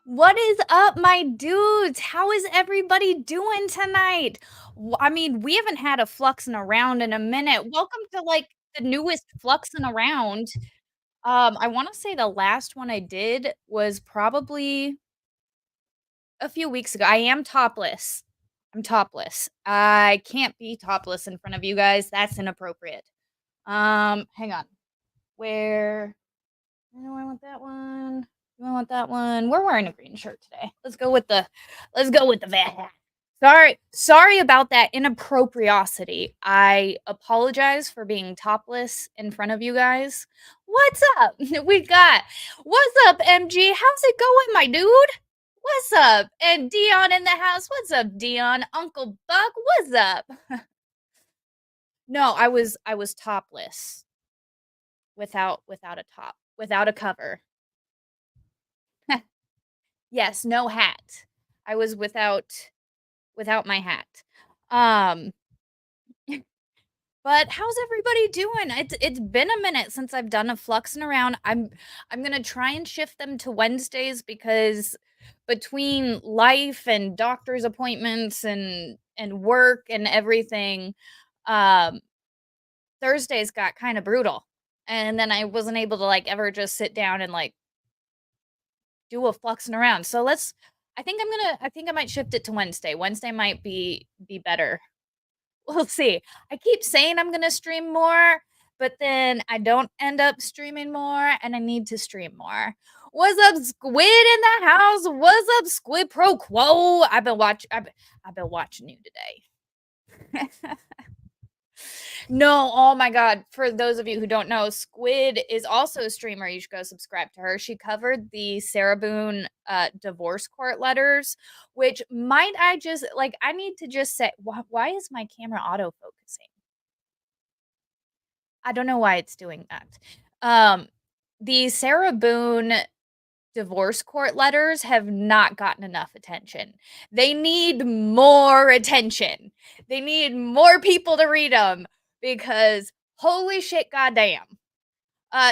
What is up, my dudes? How is everybody doing tonight? I mean, we haven't had a Fluxing Around in a minute. Welcome to like the newest Fluxing Around. I want to say the last one I did was probably a few weeks ago. I am topless. I'm topless. I can't be topless in front of you guys. That's inappropriate. Hang on. Where do I want that one? Do I want that one? We're wearing a green shirt today. Let's go with the vet hat. Sorry about that inappropriosity. I apologize for being topless in front of you guys. What's up? We got what's up, MG? How's it going, my dude? What's up? And Dion in the house. What's up, Dion? Uncle Buck, what's up? No, I was topless without a top, without a cover. Yes, no hat. I was without my hat. Um, but how's everybody doing? It's been a minute since I've done a Fluxing Around. I'm gonna try and shift them to Wednesdays because between life and doctor's appointments and work and everything, um, Thursdays got kind of brutal. And then I wasn't able to like ever just sit down and like do a Fluxing Around. So I think I might shift it to Wednesday. Wednesday might be better. We'll see. I keep saying I'm gonna stream more, but then I don't end up streaming more, and I need to stream more. What's up, Squid in the house? What's up, Squid Pro Quo? I've been watching you today. No, oh my god. For those of you who don't know, Squid is also a streamer. You should go subscribe to her. She covered the Sarah Boone divorce court letters, which might I just like I need to just say why is my camera auto focusing? I don't know why it's doing that. The Sarah Boone divorce court letters have not gotten enough attention. They need more attention. They need more people to read them because holy shit, goddamn.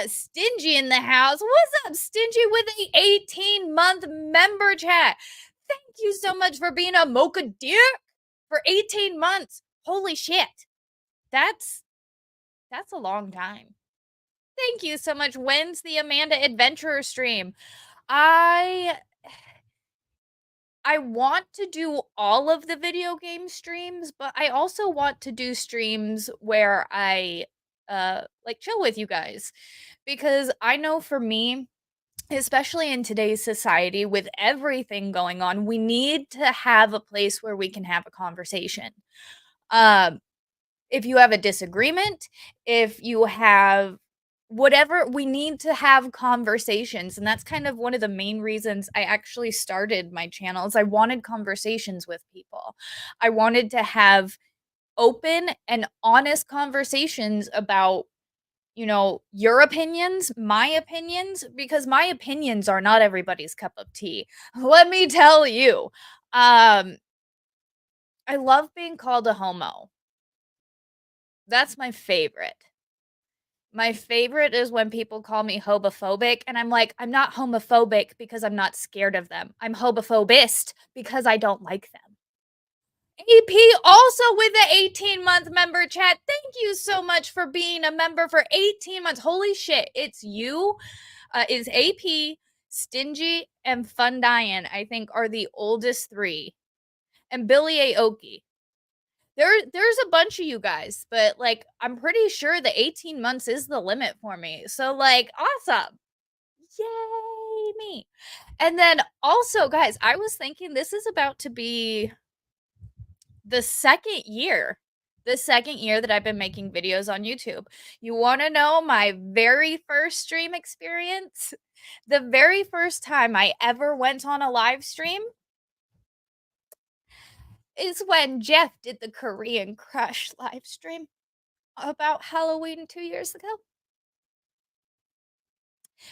Stingy in the house. What's up, Stingy, with a 18-month member chat? Thank you so much for being a mocha deer for 18 months. Holy shit. That's a long time. Thank you so much. When's the Amanda Adventurer stream? I want to do all of the video game streams, but I also want to do streams where I like chill with you guys because I know for me, especially in today's society with everything going on, we need to have a place where we can have a conversation. Um if you have a disagreement, if you have whatever, we need to have conversations. And that's kind of one of the main reasons I actually started my channel is I wanted conversations with people. I wanted to have open and honest conversations about, you know, your opinions, my opinions, because my opinions are not everybody's cup of tea. Let me tell you. I love being called a homo. That's my favorite. My favorite is when people call me homophobic, and I'm like, I'm not homophobic because I'm not scared of them. I'm homophobist because I don't like them. AP also with the 18-month member chat. Thank you so much for being a member for 18 months. Holy shit, it's you. Is AP, Stingy, and Fun Diane, I think, are the oldest three. And Billy Aoki. There's a bunch of you guys, but like I'm pretty sure the 18 months is the limit for me. So like awesome. Yay me. And then also guys, I was thinking this is about to be the second year. The second year that I've been making videos on YouTube. You want to know my very first stream experience? The very first time I ever went on a live stream is when Jeff did the Korean Crush live stream about Halloween 2 years ago.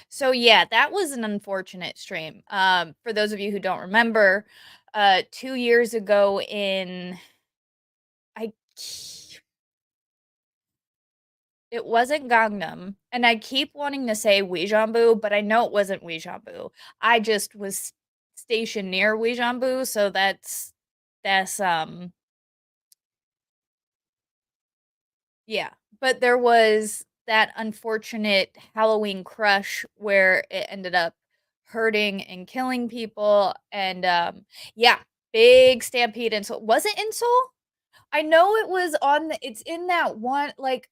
So yeah, that was an unfortunate stream. For those of you who don't remember, 2 years ago in I it wasn't Gangnam, and I keep wanting to say Weijambu, but I know it wasn't Weijambu. I just was station near Uijeonbu, so that's yeah. But there was that unfortunate Halloween crush where it ended up hurting and killing people, and yeah, big stampede in Seoul. Was it in Seoul? I know it was on it's in that one, like,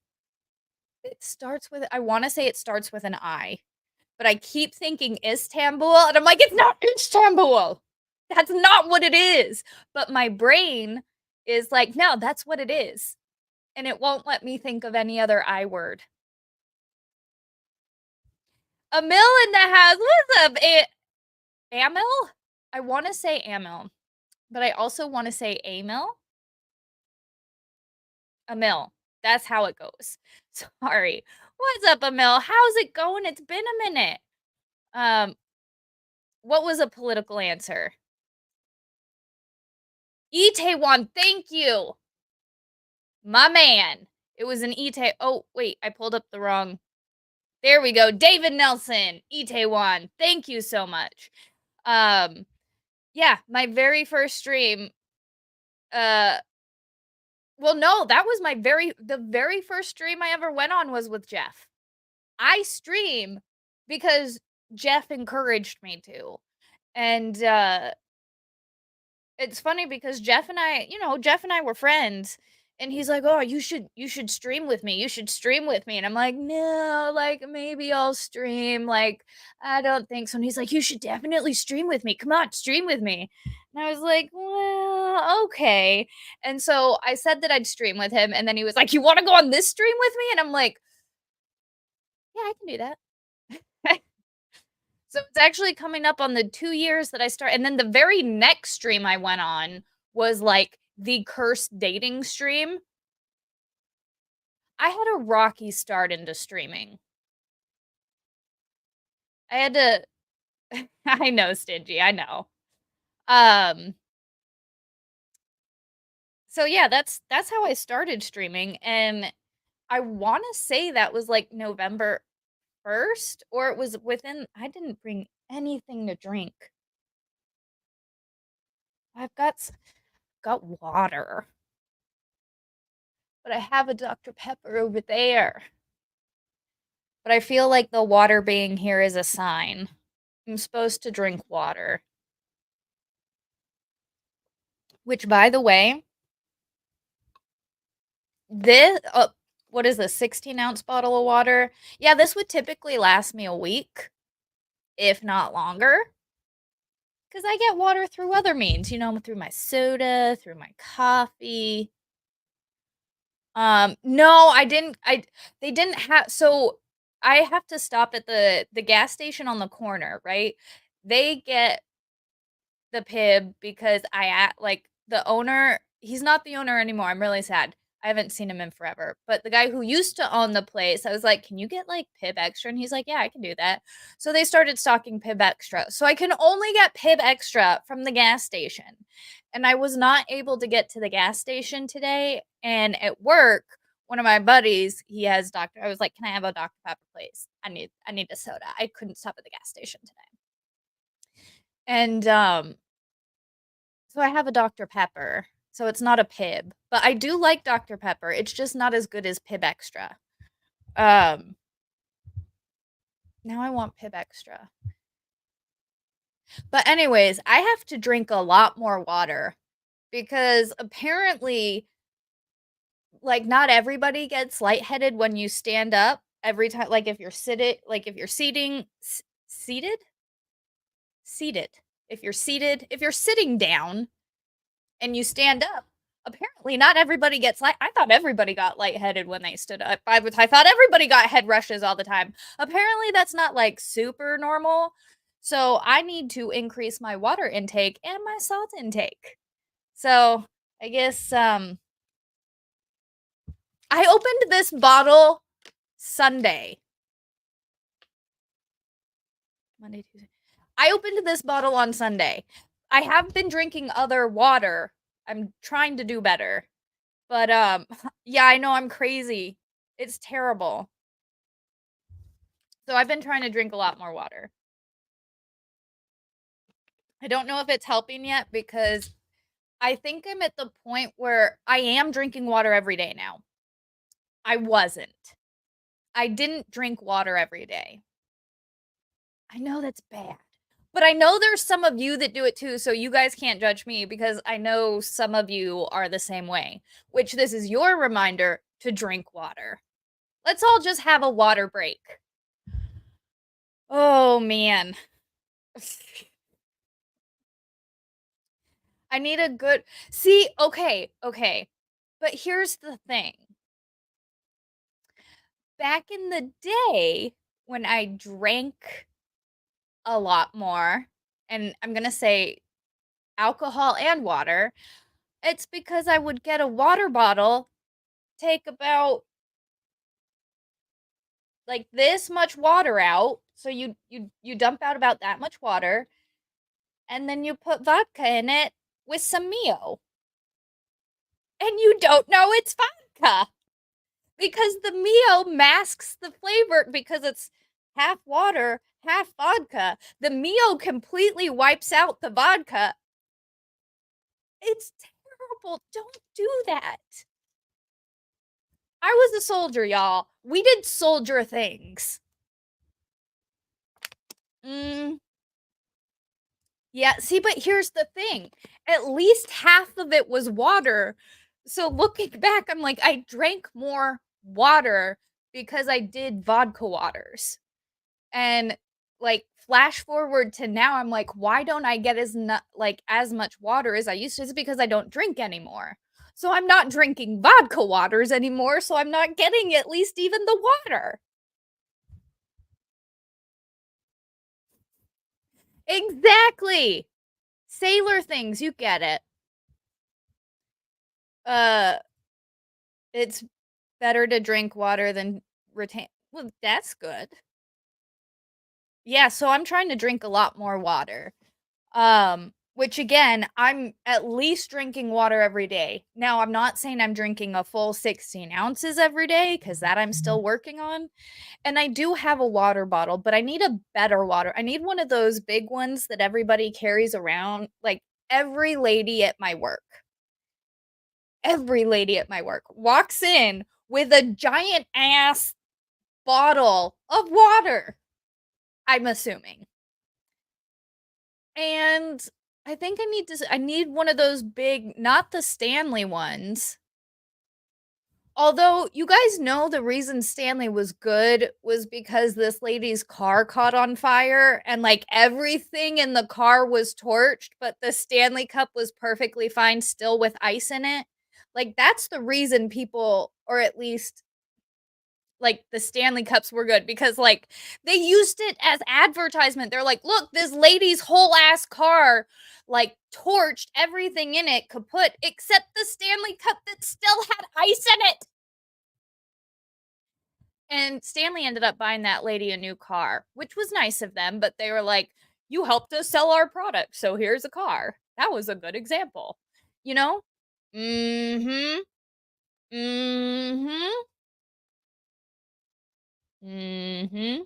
it starts with, I wanna say it starts with an I, but I keep thinking Istanbul, and I'm like, "It's not Istanbul! That's not what it is!" But my brain is like, "No, that's what it is," and it won't let me think of any other I word. Amil in the house, what's up, Amil? I wanna say Amil, but I also wanna say Amil? Amil. That's how it goes. Sorry. What's up, Amil? How's it going? It's been a minute. Um, what was a political answer? Itaewon, thank you. My man. It was an oh, wait, I pulled up the wrong. There we go. David Nelson, Itaewon. Thank you so much. Um, yeah, my very first stream, uh, well, no, that was the very first stream I ever went on was with Jeff. I stream because Jeff encouraged me to. And it's funny because Jeff and I were friends, and he's like, "Oh, you should stream with me. You should stream with me." And I'm like, "No, like maybe I'll stream. Like I don't think so." And he's like, "You should definitely stream with me. Come on, stream with me." And I was like, "Well, okay." And so I said that I'd stream with him, and then he was like, "You want to go on this stream with me?" And I'm like, "Yeah, I can do that." So it's actually coming up on the 2 years that I start, and then the very next stream I went on was, like, the cursed dating stream. I had a rocky start into streaming. I had to I know, stingy, I know. Um, so yeah, that's how I started streaming, and I wanna say that was, like, November 1st, or it was within, I didn't bring anything to drink. I've got water, but I have a Dr. Pepper over there. But I feel like the water being here is a sign. I'm supposed to drink water. Which, by the way, this, what is this, 16-ounce bottle of water? Yeah, this would typically last me a week, if not longer. Because I get water through other means, through my soda, through my coffee. No, I didn't, they didn't have, so I have to stop at the gas station on the corner, right? They get the Pib because like, the owner, he's not the owner anymore. I'm really sad. I haven't seen him in forever. But the guy who used to own the place, I was like, "Can you get like Pib Extra?" And he's like, "Yeah, I can do that." So they started stocking Pib Extra. So I can only get Pib Extra from the gas station. And I was not able to get to the gas station today. And at work, one of my buddies, he has I was like, "Can I have a Dr. Pepper, please? I need a soda." I couldn't stop at the gas station today. And so I have a Dr. Pepper, so it's not a Pib, but I do like Dr. Pepper. It's just not as good as Pib Extra. Um, now I want Pib Extra. But anyways, I have to drink a lot more water because apparently, like, not everybody gets lightheaded when you stand up every time. Like if you're seated, seated. If you're sitting down and you stand up, apparently not everybody gets I thought everybody got lightheaded when they stood up. I thought everybody got head rushes all the time. Apparently that's not like super normal. So I need to increase my water intake and my salt intake. So I guess I opened this bottle Sunday. Monday, Tuesday. I opened this bottle on Sunday. I have been drinking other water. I'm trying to do better. But yeah, I know I'm crazy. It's terrible. So I've been trying to drink a lot more water. I don't know if it's helping yet because I think I'm at the point where I am drinking water every day now. I wasn't. I didn't drink water every day. I know that's bad. But I know there's some of you that do it too, so you guys can't judge me because I know some of you are the same way, which this is your reminder to drink water. Let's all just have a water break. Oh man. I need a good See, okay. But here's the thing. Back in the day when I drank a lot more, and I'm going to say alcohol and water, it's because I would get a water bottle, take about like this much water out. So you dump out about that much water, and then you put vodka in it with some Mio. And you don't know it's vodka because the Mio masks the flavor because it's half water, half vodka. The Mio completely wipes out the vodka. It's terrible. Don't do that. I was a soldier, y'all. We did soldier things. Mm, yeah, see, but here's the thing. At least half of it was water. So looking back, I'm like, I drank more water because I did vodka waters. And like flash forward to now, I'm like, why don't I get as much water as I used to? It's because I don't drink anymore. So I'm not drinking vodka waters anymore, so I'm not getting at least even the water. Exactly. Sailor things, you get it. Uh, it's better to drink water than retain. Well, that's good. Yeah, so I'm trying to drink a lot more water. Which again, I'm at least drinking water every day. Now, I'm not saying I'm drinking a full 16 ounces every day because that I'm still working on. And I do have a water bottle, but I need a better water. I need one of those big ones that everybody carries around. Like every lady at my work walks in with a giant ass bottle of water, I'm assuming. And I need one of those big, not the Stanley ones. Although you guys know the reason Stanley was good was because this lady's car caught on fire and like everything in the car was torched, but the Stanley cup was perfectly fine still with ice in it. Like that's the reason people, or at least like the Stanley Cups were good because like they used it as advertisement. They're like, look, this lady's whole ass car like torched everything in it kaput except the Stanley Cup that still had ice in it. And Stanley ended up buying that lady a new car, which was nice of them, but they were like, you helped us sell our product, so here's a car. That was a good example. You know? Mm-hmm. Mm-hmm. Mm-hmm.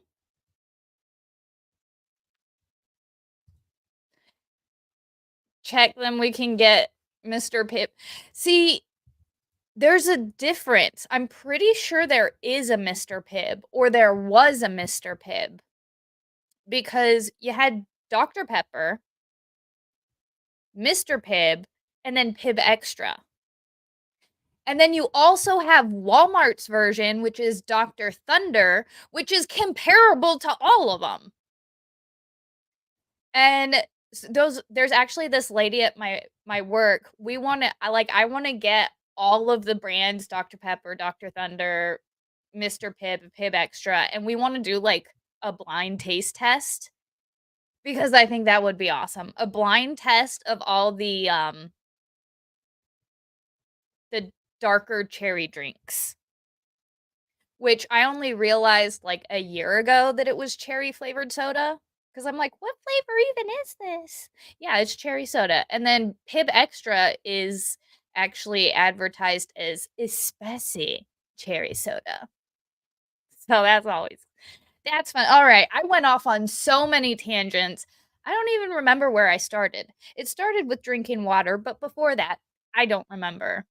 Check them, we can get Mr. Pip. See, there's a difference. I'm pretty sure there is a Mr. Pibb, or there was a Mr. Pibb, because you had Dr. Pepper, Mr. Pibb, and then Pibb Extra. And then you also have Walmart's version, which is Dr. Thunder, which is comparable to all of them. And there's actually this lady at my work. I want to get all of the brands, Dr. Pepper, Dr. Thunder, Mr. Pibb, Pibb Extra, and we want to do like a blind taste test because I think that would be awesome. A blind test of all the darker cherry drinks, which I only realized like a year ago that it was cherry flavored soda. Because I'm like, what flavor even is this? Yeah, it's cherry soda. And then Pibb Extra is actually advertised as spicy cherry soda. So that's fun. All right, I went off on so many tangents. I don't even remember where I started. It started with drinking water, but before that, I don't remember.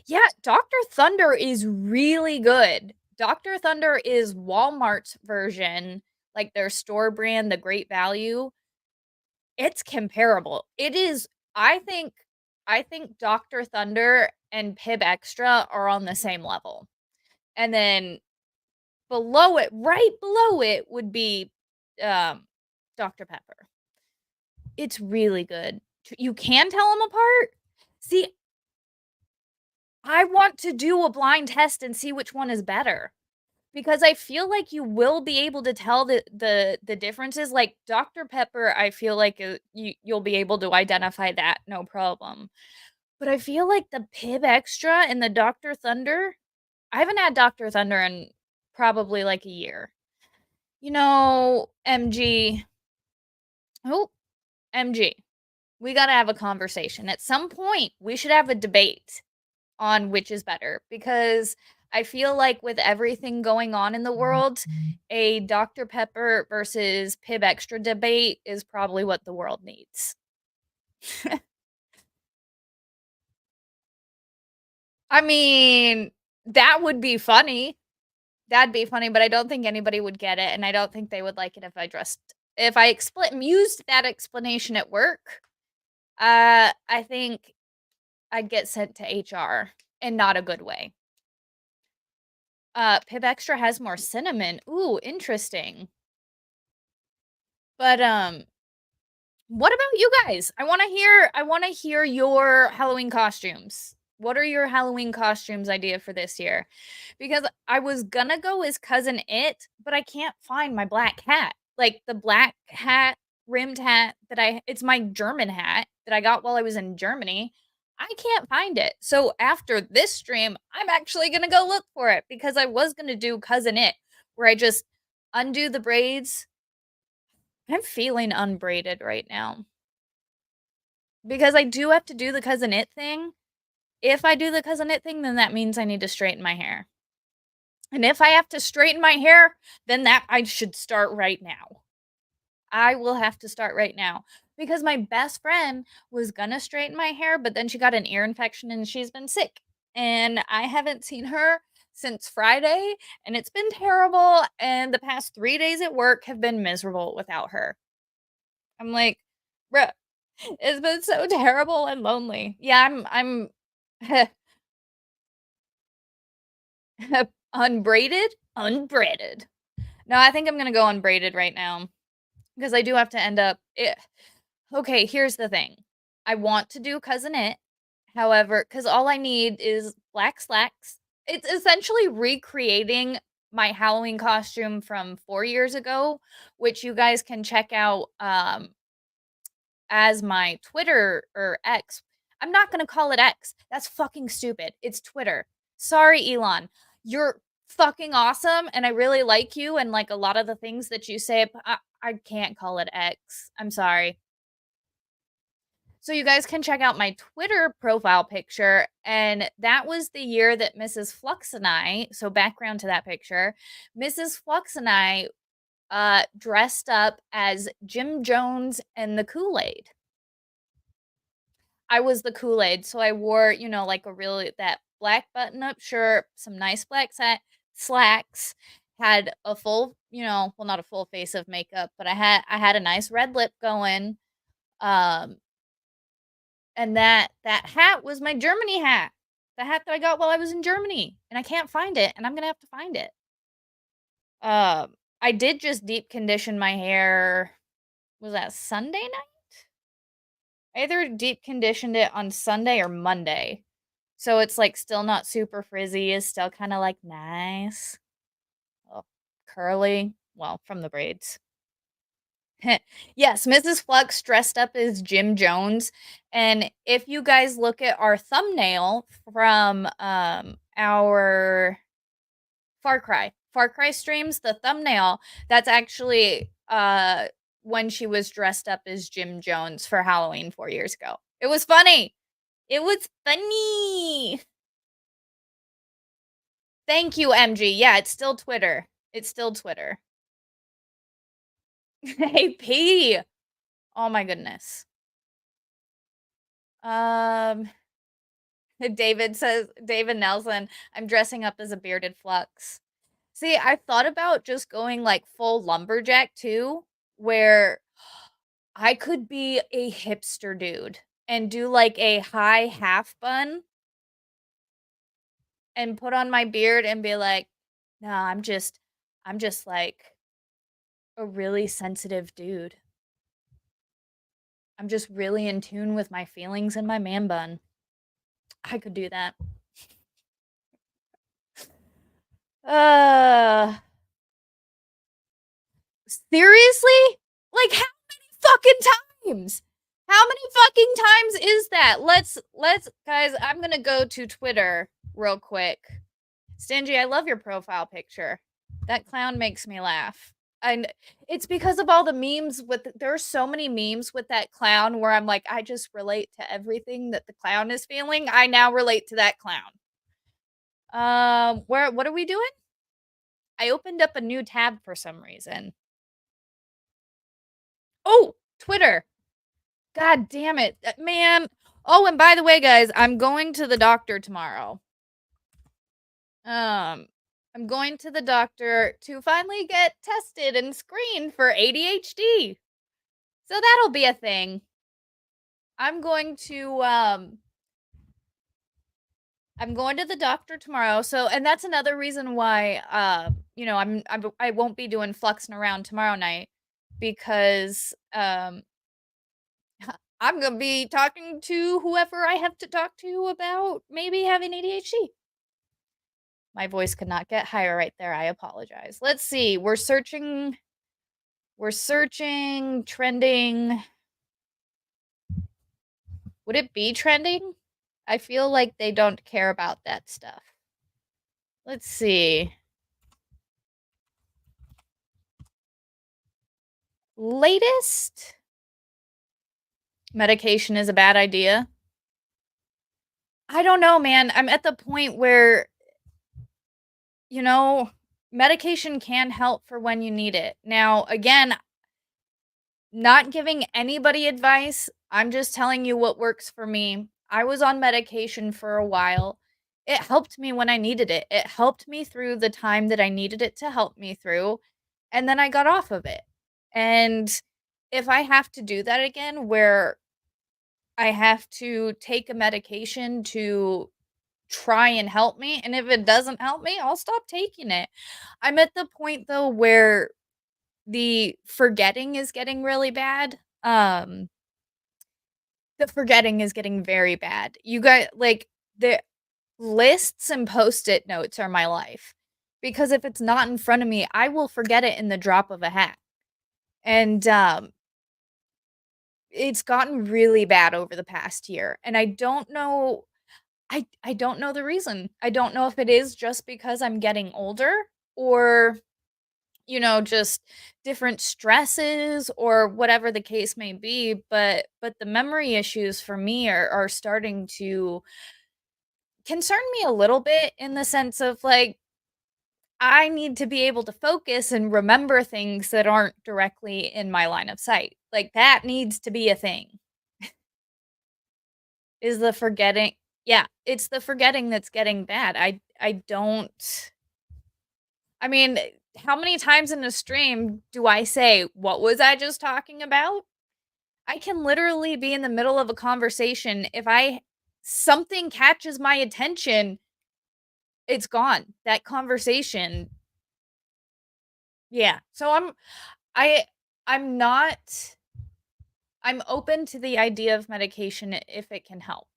Yeah, Dr. Thunder is really good. Dr. Thunder is Walmart's version, like their store brand, the Great Value. It's comparable. It is I think Dr. Thunder and Pib Extra are on the same level. And then below it, right below it would be Dr. Pepper. It's really good. You can tell them apart. See, I want to do a blind test and see which one is better because I feel like you will be able to tell the differences. Like Dr. Pepper, I feel like you'll be able to identify that no problem. But I feel like the Pib Extra and the Dr. Thunder, I haven't had Dr. Thunder in probably like a year. MG. Oh, MG. We got to have a conversation. At some point, we should have a debate on which is better because I feel like with everything going on in the world, a Dr. Pepper versus Pib Extra debate is probably what the world needs. I mean, that would be funny. That'd be funny, but I don't think anybody would get it, and I don't think they would like it if I used that explanation at work. I think I'd get sent to HR in not a good way. Pib Extra has more cinnamon. Ooh, interesting. But what about you guys? I want to hear your Halloween costumes. What are your Halloween costumes idea for this year? Because I was gonna go as Cousin It, but I can't find my black hat. Like the black hat, rimmed hat it's my German hat that I got while I was in Germany. I can't find it. So after this stream, I'm actually gonna go look for it because I was gonna do Cousin It, where I just undo the braids. I'm feeling unbraided right now because I do have to do the Cousin It thing. If I do the Cousin It thing, then that means I need to straighten my hair. And if I have to straighten my hair, then that I should start right now. I will have to start right now because my best friend was gonna straighten my hair, but then she got an ear infection and she's been sick. And I haven't seen her since Friday, and it's been terrible. And the past 3 days at work have been miserable without her. I'm like, bruh, it's been so terrible and lonely. Yeah, I'm unbraided, unbraided. No, I think I'm gonna go unbraided right now because I do have to end up. Okay, here's the thing. I want to do Cousin It, however, because all I need is black slacks. It's essentially recreating my Halloween costume from 4 years ago, which you guys can check out as my Twitter or X. I'm not gonna call it X. That's fucking stupid. It's Twitter. Sorry, Elon. You're fucking awesome, and I really like you and like a lot of the things that you say. I can't call it X. I'm sorry. So you guys can check out my Twitter profile picture, and that was the year that Mrs. Flux and I. So background to that picture, Mrs. Flux and I dressed up as Jim Jones and the Kool-Aid. I was the Kool-Aid, so I wore, like a really that black button-up shirt, some nice black slacks, had a full, well, not a full face of makeup, but I had a nice red lip going. Um, and that hat was my Germany hat. The hat that I got while I was in Germany, and I can't find it, and I'm gonna have to find it. I did just deep condition my hair. Was that Sunday night? I either deep conditioned it on Sunday or Monday. So it's like still not super frizzy, is still kind of like nice. Oh, curly. Well, from the braids. Yes, Mrs. Flux dressed up as Jim Jones. And if you guys look at our thumbnail from our Far Cry streams, the thumbnail, that's actually when she was dressed up as Jim Jones for Halloween 4 years ago. It was funny. It was funny. Thank you, MG. Yeah, it's still Twitter. It's still Twitter. Hey, P. Oh my goodness. Um, David Nelson, I'm dressing up as a bearded Flux. See, I thought about just going like full lumberjack too, where I could be a hipster dude and do like a high half bun and put on my beard and be like, "Nah, I'm just like a really sensitive dude. I'm just really in tune with my feelings and my man bun." I could do that. Uh, seriously? Like how many fucking times? How many fucking times is that? Let's guys, I'm going to go to Twitter real quick. Stingy, I love your profile picture. That clown makes me laugh. And it's because of all the memes with there are so many memes with that clown where I'm like, I just relate to everything that the clown is feeling. I now relate to that clown. What are we doing? I opened up a new tab for some reason. Oh, Twitter. God damn it. Man. Oh, and by the way, guys, I'm going to the doctor tomorrow. I'm going to the doctor to finally get tested and screened for ADHD. So that'll be a thing. I'm going to the doctor tomorrow. So, and that's another reason why I won't be doing Fluxxing Around tomorrow night because I'm going to be talking to whoever I have to talk to about maybe having ADHD. My voice could not get higher right there. I apologize. Let's see. We're searching trending. Would it be trending? I feel like they don't care about that stuff. Let's see. Latest medication is a bad idea. I don't know, man. I'm at the point where, medication can help for when you need it. Now, again, not giving anybody advice. I'm just telling you what works for me. I was on medication for a while. It helped me when I needed it. It helped me through the time that I needed it to help me through. And then I got off of it. And if I have to do that again, where I have to take a medication to try and help me, and if it doesn't help me, I'll stop taking it. I'm at the point though where the forgetting is getting really bad. The forgetting is getting very bad. You got like the lists and post-it notes are my life. Because if it's not in front of me, I will forget it in the drop of a hat. And it's gotten really bad over the past year. And I don't know I don't know the reason. I don't know if it is just because I'm getting older or just different stresses or whatever the case may be, but the memory issues for me are starting to concern me a little bit in the sense of like I need to be able to focus and remember things that aren't directly in my line of sight. Like that needs to be a thing. Is the forgetting Yeah, it's the forgetting that's getting bad. I don't I mean, how many times in a stream do I say, "What was I just talking about?" I can literally be in the middle of a conversation. If I something catches my attention, it's gone. That conversation. Yeah. So I I'm not I'm open to the idea of medication if it can help.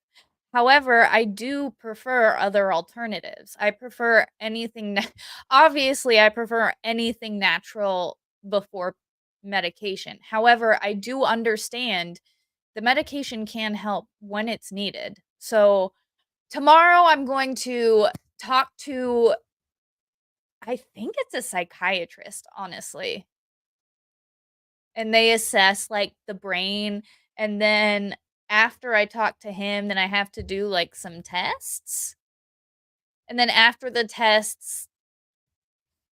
However, I do prefer other alternatives. I prefer anything obviously, I prefer anything natural before medication. However, I do understand the medication can help when it's needed. So, tomorrow I'm going to talk to I think it's a psychiatrist, honestly. And they assess, like, the brain, and then after I talk to him, then I have to do, like, some tests, and then after the tests,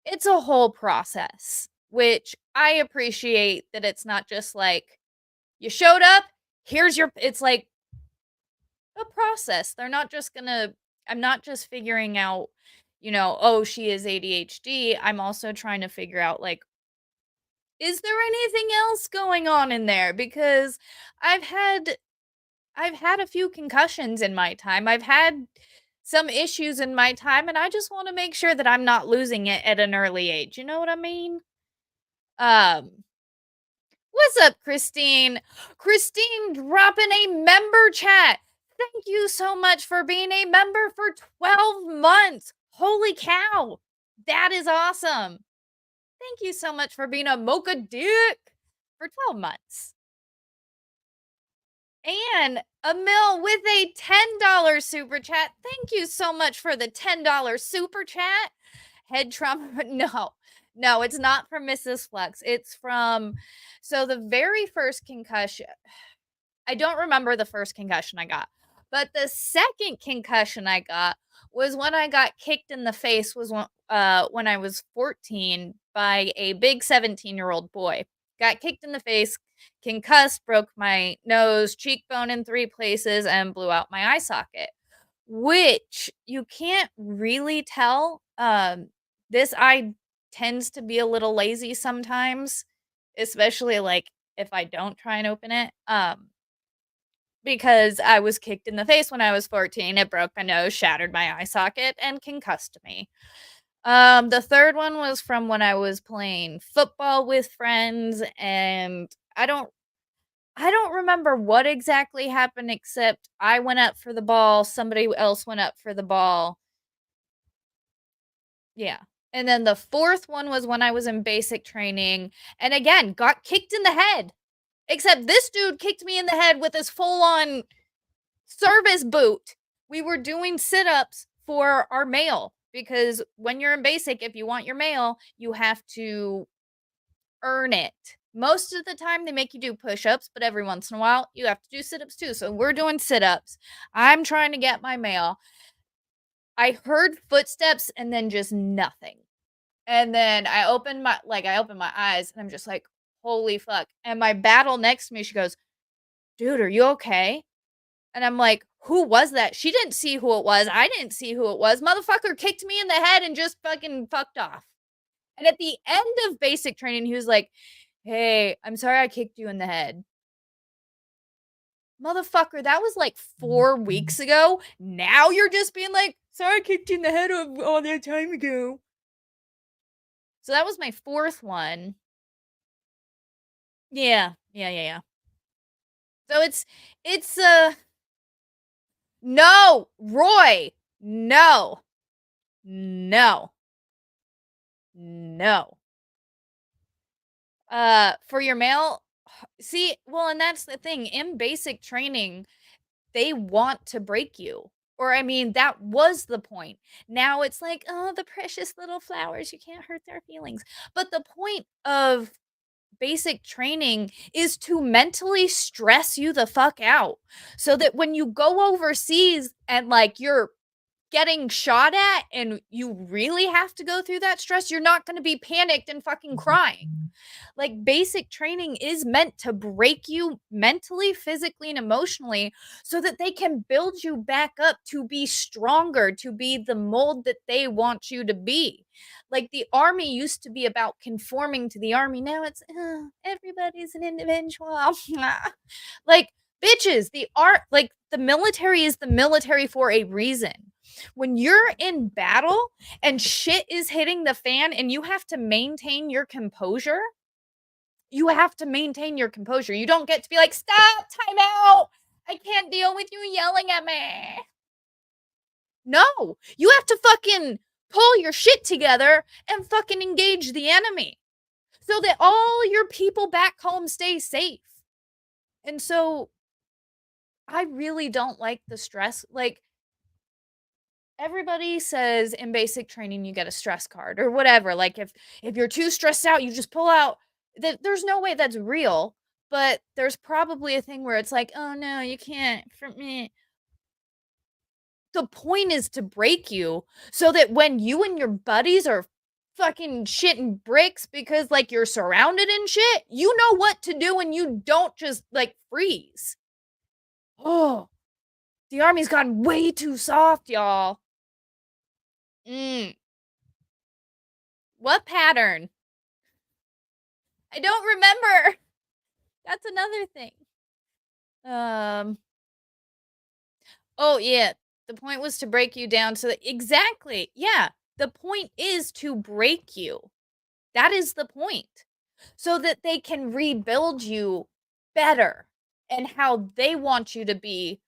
it's a whole process, which I appreciate that it's not just like, You showed up, here's your it's like a process. They're not just gonna I'm not just figuring out, oh, she is ADHD. I'm also trying to figure out like, is there anything else going on in there? Because I've had I've had a few concussions in my time. I've had some issues in my time, and I just want to make sure that I'm not losing it at an early age. You know what I mean? Um, what's up, Christine? Christine dropping a member chat. Thank you so much for being a member for 12 months. Holy cow. That is awesome. Thank you so much for being a mocha dick for 12 months. And Emil with a $10 super chat. Thank you so much for the $10 super chat. Head trauma. No, it's not from Mrs. Flux. It's from, so the very first concussion, I don't remember the first concussion I got, but the second concussion I got was when I got kicked in the face was when I was 14 by a big 17-year-old boy. Got kicked in the face, concussed, broke my nose, cheekbone in 3 places, and blew out my eye socket, which you can't really tell. This eye tends to be a little lazy sometimes, especially like if I don't try and open it. Because I was kicked in the face when I was 14. It broke my nose, shattered my eye socket, and concussed me. The third one was from when I was playing football with friends, and I don't remember what exactly happened except I went up for the ball, somebody else went up for the ball. Yeah. And then the fourth one was when I was in basic training, and again, got kicked in the head. Except this dude kicked me in the head with his full-on service boot. We were doing sit-ups for our mail because when you're in basic, if you want your mail, you have to earn it. Most of the time they make you do push-ups, but every once in a while you have to do sit-ups too. So we're doing sit-ups. I'm trying to get my mail. I heard footsteps and then just nothing. And then I opened my eyes and I'm just like, holy fuck. And my battle next to me, she goes, dude, are you okay? And I'm like, who was that? She didn't see who it was. I didn't see who it was. Motherfucker kicked me in the head and just fucking fucked off. And at the end of basic training, he was like, hey, I'm sorry I kicked you in the head. Motherfucker, that was like 4 weeks ago. Now you're just being like, sorry I kicked you in the head all that time ago. So that was my fourth one. Yeah. So it's no, Roy. No. No. No. For your mail, see, well, and that's the thing. In basic training, they want to break you. Or I mean, that was the point. Now it's like, oh, the precious little flowers, you can't hurt their feelings. But the point of basic training is to mentally stress you the fuck out so that when you go overseas and like you're getting shot at and you really have to go through that stress, you're not going to be panicked and fucking crying. Like basic training is meant to break you mentally, physically, and emotionally so that they can build you back up to be stronger, to be the mold that they want you to be. Like the army used to be about conforming to the army. Now it's everybody's an individual. Like bitches, the military is the military for a reason. When you're in battle and shit is hitting the fan and you have to maintain your composure, you have to maintain your composure. You don't get to be like, stop, time out. I can't deal with you yelling at me. No, you have to fucking pull your shit together and fucking engage the enemy so that all your people back home stay safe. And so I really don't like the stress. Like, everybody says in basic training you get a stress card or whatever. Like if you're too stressed out, you just pull out. There's no way that's real, but there's probably a thing where it's like, oh no, you can't for me. The point is to break you so that when you and your buddies are fucking shitting bricks because, like, you're surrounded in shit, you know what to do and you don't just, like, freeze. Oh, the army's gotten way too soft, y'all. Mm. What pattern? I don't remember. That's another thing. Um, oh, yeah. The point was to break you down so that exactly. Yeah. The point is to break you. That is the point. So that they can rebuild you better and how they want you to be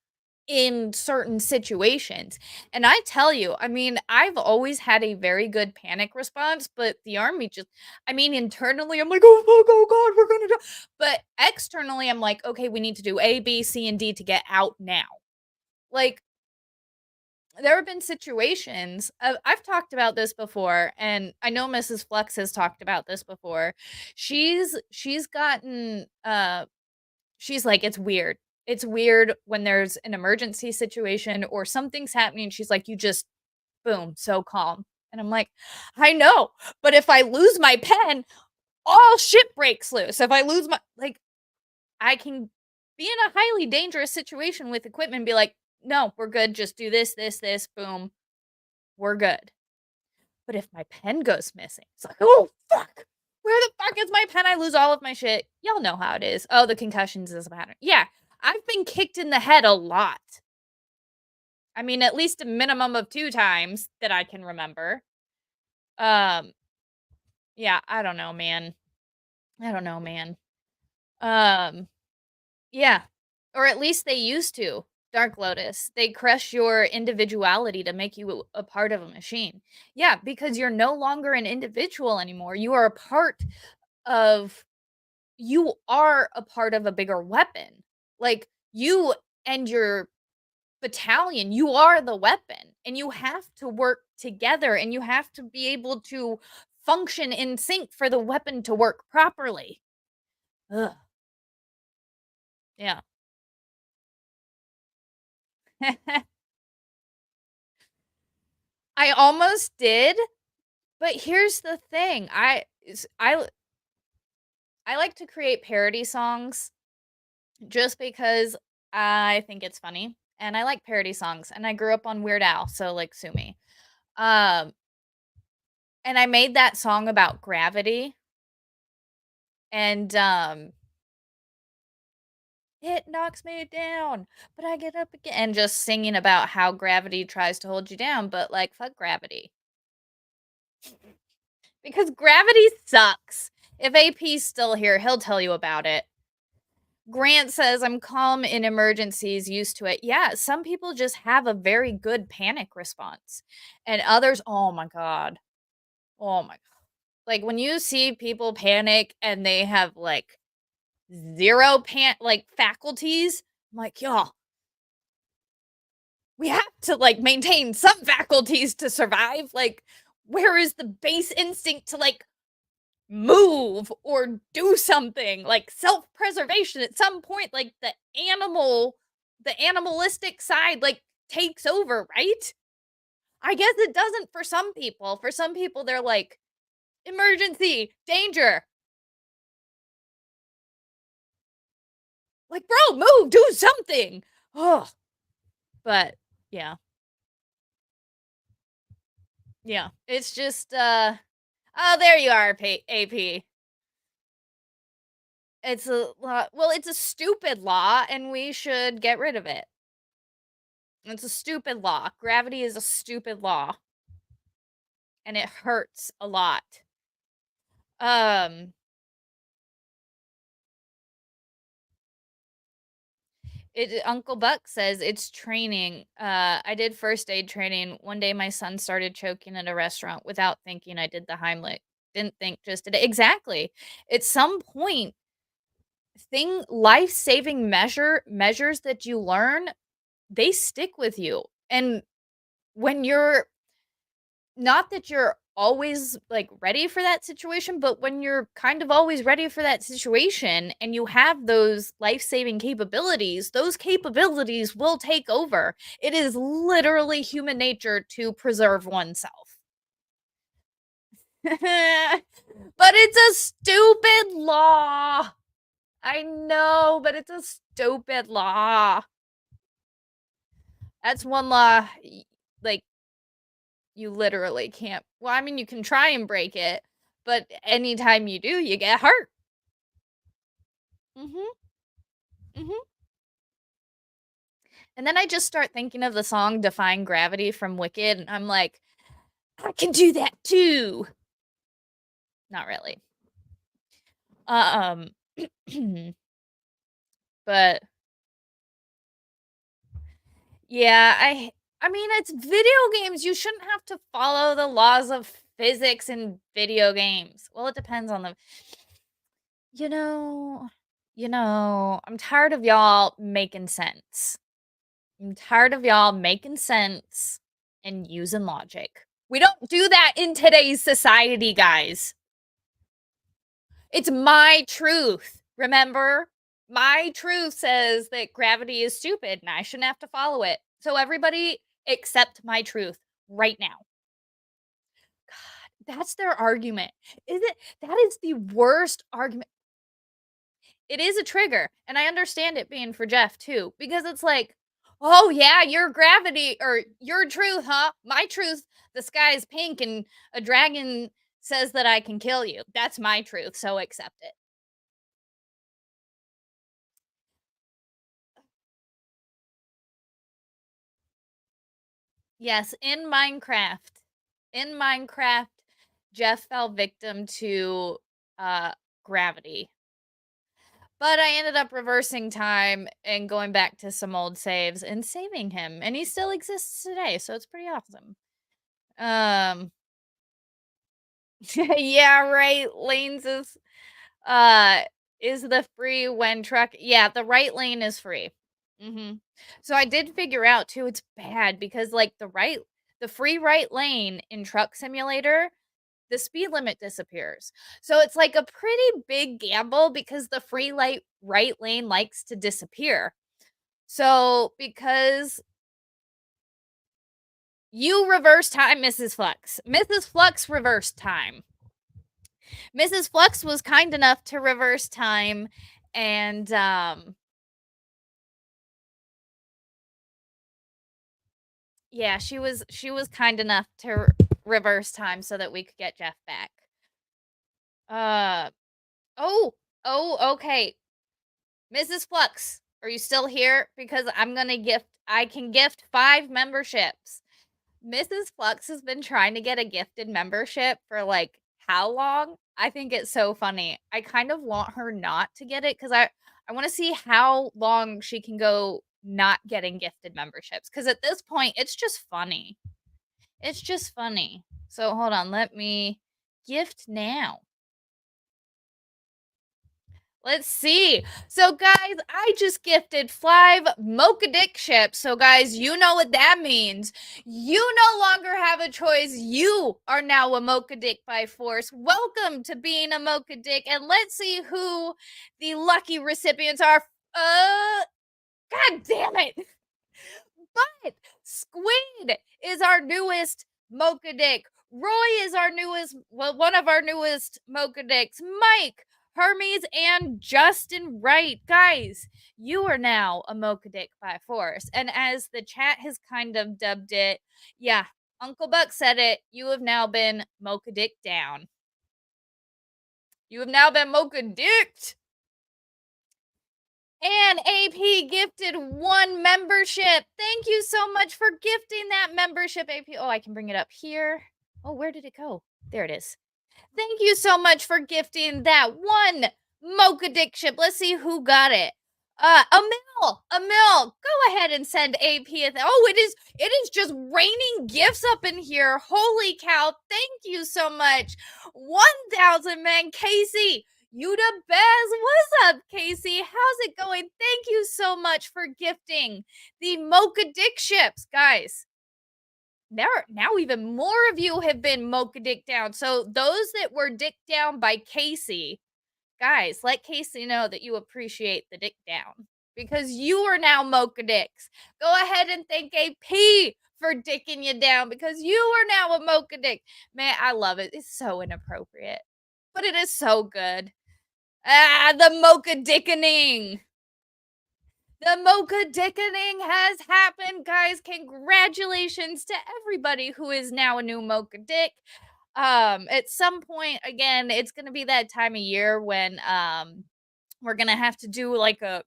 in certain situations. And I tell you, I mean, I've always had a very good panic response, but the army just, I mean, internally, I'm like, oh, fuck, oh God, we're gonna die. But externally, I'm like, okay, we need to do A, B, C, and D to get out now. Like, there have been situations, I've talked about this before, and I know Mrs. Flux has talked about this before. She's gotten, she's like, "It's weird. It's weird when there's an emergency situation or something's happening." She's like, "You just boom, so calm." And I'm like, "I know, but if I lose my pen, all shit breaks loose. If I lose my like, I can be in a highly dangerous situation with equipment and be like, "No, we're good. Just do this, this, this, boom. We're good." But if my pen goes missing, it's like, "Oh, fuck. Where the fuck is my pen? I lose all of my shit." Y'all know how it is. Oh, the concussions is a pattern. Yeah, I've been kicked in the head a lot. I mean, at least a minimum of 2 times that I can remember. Um, yeah, I don't know, man. I don't know, man. Um, yeah. Or at least they used to. Dark Lotus. They crush your individuality to make you a part of a machine. Yeah, because you're no longer an individual anymore. You are a part of you are a part of a bigger weapon. Like, you and your battalion, you are the weapon, and you have to work together, and you have to be able to function in sync for the weapon to work properly. Ugh. Yeah. I almost did, but here's the thing. I like to create parody songs just because I think it's funny, and I like parody songs, and I grew up on Weird Al, so, like, sue me. Um, and I made that song about gravity, and, "It knocks me down, but I get up again," and just singing about how gravity tries to hold you down, but, like, fuck gravity. Because gravity sucks. If AP's still here, he'll tell you about it. Grant says, "I'm calm in emergencies, used to it." Yeah, some people just have a very good panic response, and others, oh my god. Oh my god. Like, when you see people panic and they have, like, 0 like, faculties, I'm like, "Y'all, we have to, like, maintain some faculties to survive." Like, where is the base instinct to, like, move or do something? Like, self-preservation at some point, like, the animalistic side, like, takes over, right? I guess it doesn't for some people. For some people, they're like, "Emergency, danger." Like, "Bro, move, do something." Oh, but yeah. Yeah, it's just, oh, there you are, AP. It's a law, well, it's a stupid law, and we should get rid of it. It's a stupid law. Gravity is a stupid law, and it hurts a lot. Um, Uncle Buck says it's training. I did first aid training. One day my son started choking at a restaurant without thinking. I did the Heimlich. Didn't think, just did it. Exactly. At some point, life-saving measures that you learn, they stick with you. And when you're not that you're always, like, ready for that situation, but when you're kind of always ready for that situation and you have those life-saving capabilities, those capabilities will take over. It is literally human nature to preserve oneself. But it's a stupid law. I know, but it's a stupid law. That's one law, like, you literally can't. Well, I mean, you can try and break it, but anytime you do, you get hurt. Mhm. Mhm. And then I just start thinking of the song Defying Gravity from Wicked, and I'm like, I can do that too. Not really. Um, but yeah, I mean, it's video games. You shouldn't have to follow the laws of physics in video games. Well, it depends on the you know, I'm tired of y'all making sense. I'm tired of y'all making sense and using logic. We don't do that in today's society, guys. It's my truth. Remember? My truth says that gravity is stupid and I shouldn't have to follow it. So everybody accept my truth right now. God, that's their argument. Is it? That is the worst argument. It is a trigger, and I understand it being for Jeff too, because it's like, oh yeah, your gravity or your truth, huh? My truth, the sky is pink and a dragon says that I can kill you. That's my truth, so accept it. Yes, in Minecraft. In Minecraft, Jeff fell victim to uh gravity. But I ended up reversing time and going back to some old saves and saving him, and he still exists today, so it's pretty awesome. Um yeah, right. Lanes uh is the free when truck. Yeah, the right lane is free. Mhm. So I did figure out too it's bad because like the free right lane in Truck Simulator, the speed limit disappears. So it's like a pretty big gamble because the free right lane likes to disappear. So because you reverse time, Mrs. Flux. Mrs. Flux reversed time. Mrs. Flux was kind enough to reverse time and yeah, she was kind enough to reverse time so that we could get Jeff back. Uh oh, okay. Mrs. Flux, are you still here? Because I can gift 5 memberships. Mrs. Flux has been trying to get a gifted membership for like how long? I think it's so funny. I kind of want her not to get it because I want to see how long she can go not getting gifted memberships. Because at this point, it's just funny. It's just funny. So hold on, let me gift now. Let's see. So, guys, I just gifted 5 Mocha Dick ships. So, guys, you know what that means. You no longer have a choice. You are now a Mocha Dick by force. Welcome to being a Mocha Dick. And let's see who the lucky recipients are. God damn it. But Squid is our newest Mocha Dick. Roy is our newest, well, one of our newest Mocha Dicks. Mike, Hermes, and Justin Wright. Guys, you are now a Mocha Dick by force. And as the chat has kind of dubbed it, yeah, Uncle Buck said it. You have now been Mocha Dick down. You have now been Mocha Dicked. And AP gifted 1 membership. Thank you so much for gifting that membership, AP. Oh, I can bring it up here. Oh, where did it go? There it is. Thank you so much for gifting that 1 Mocha Dick ship. Let's see who got it. Emil, go ahead and send AP oh, it is just raining gifts up in here. Holy cow. Thank you so much. 1,000 men. Casey, you the best. What's up, Casey? How's it going? Thank you so much for gifting the Mocha Dick ships, guys. Now even more of you have been Mocha Dick down. So those that were dick down by Casey, guys, let Casey know that you appreciate the dick down because you are now Mocha Dicks. Go ahead and thank AP for dicking you down because you are now a mocha dick. Man, I love it. It's so inappropriate, but it is so good. Ah, the mocha dickening. The mocha dickening has happened, guys. Congratulations to everybody who is now a new mocha dick. At some point, again, it's gonna be that time of year when we're gonna have to do like a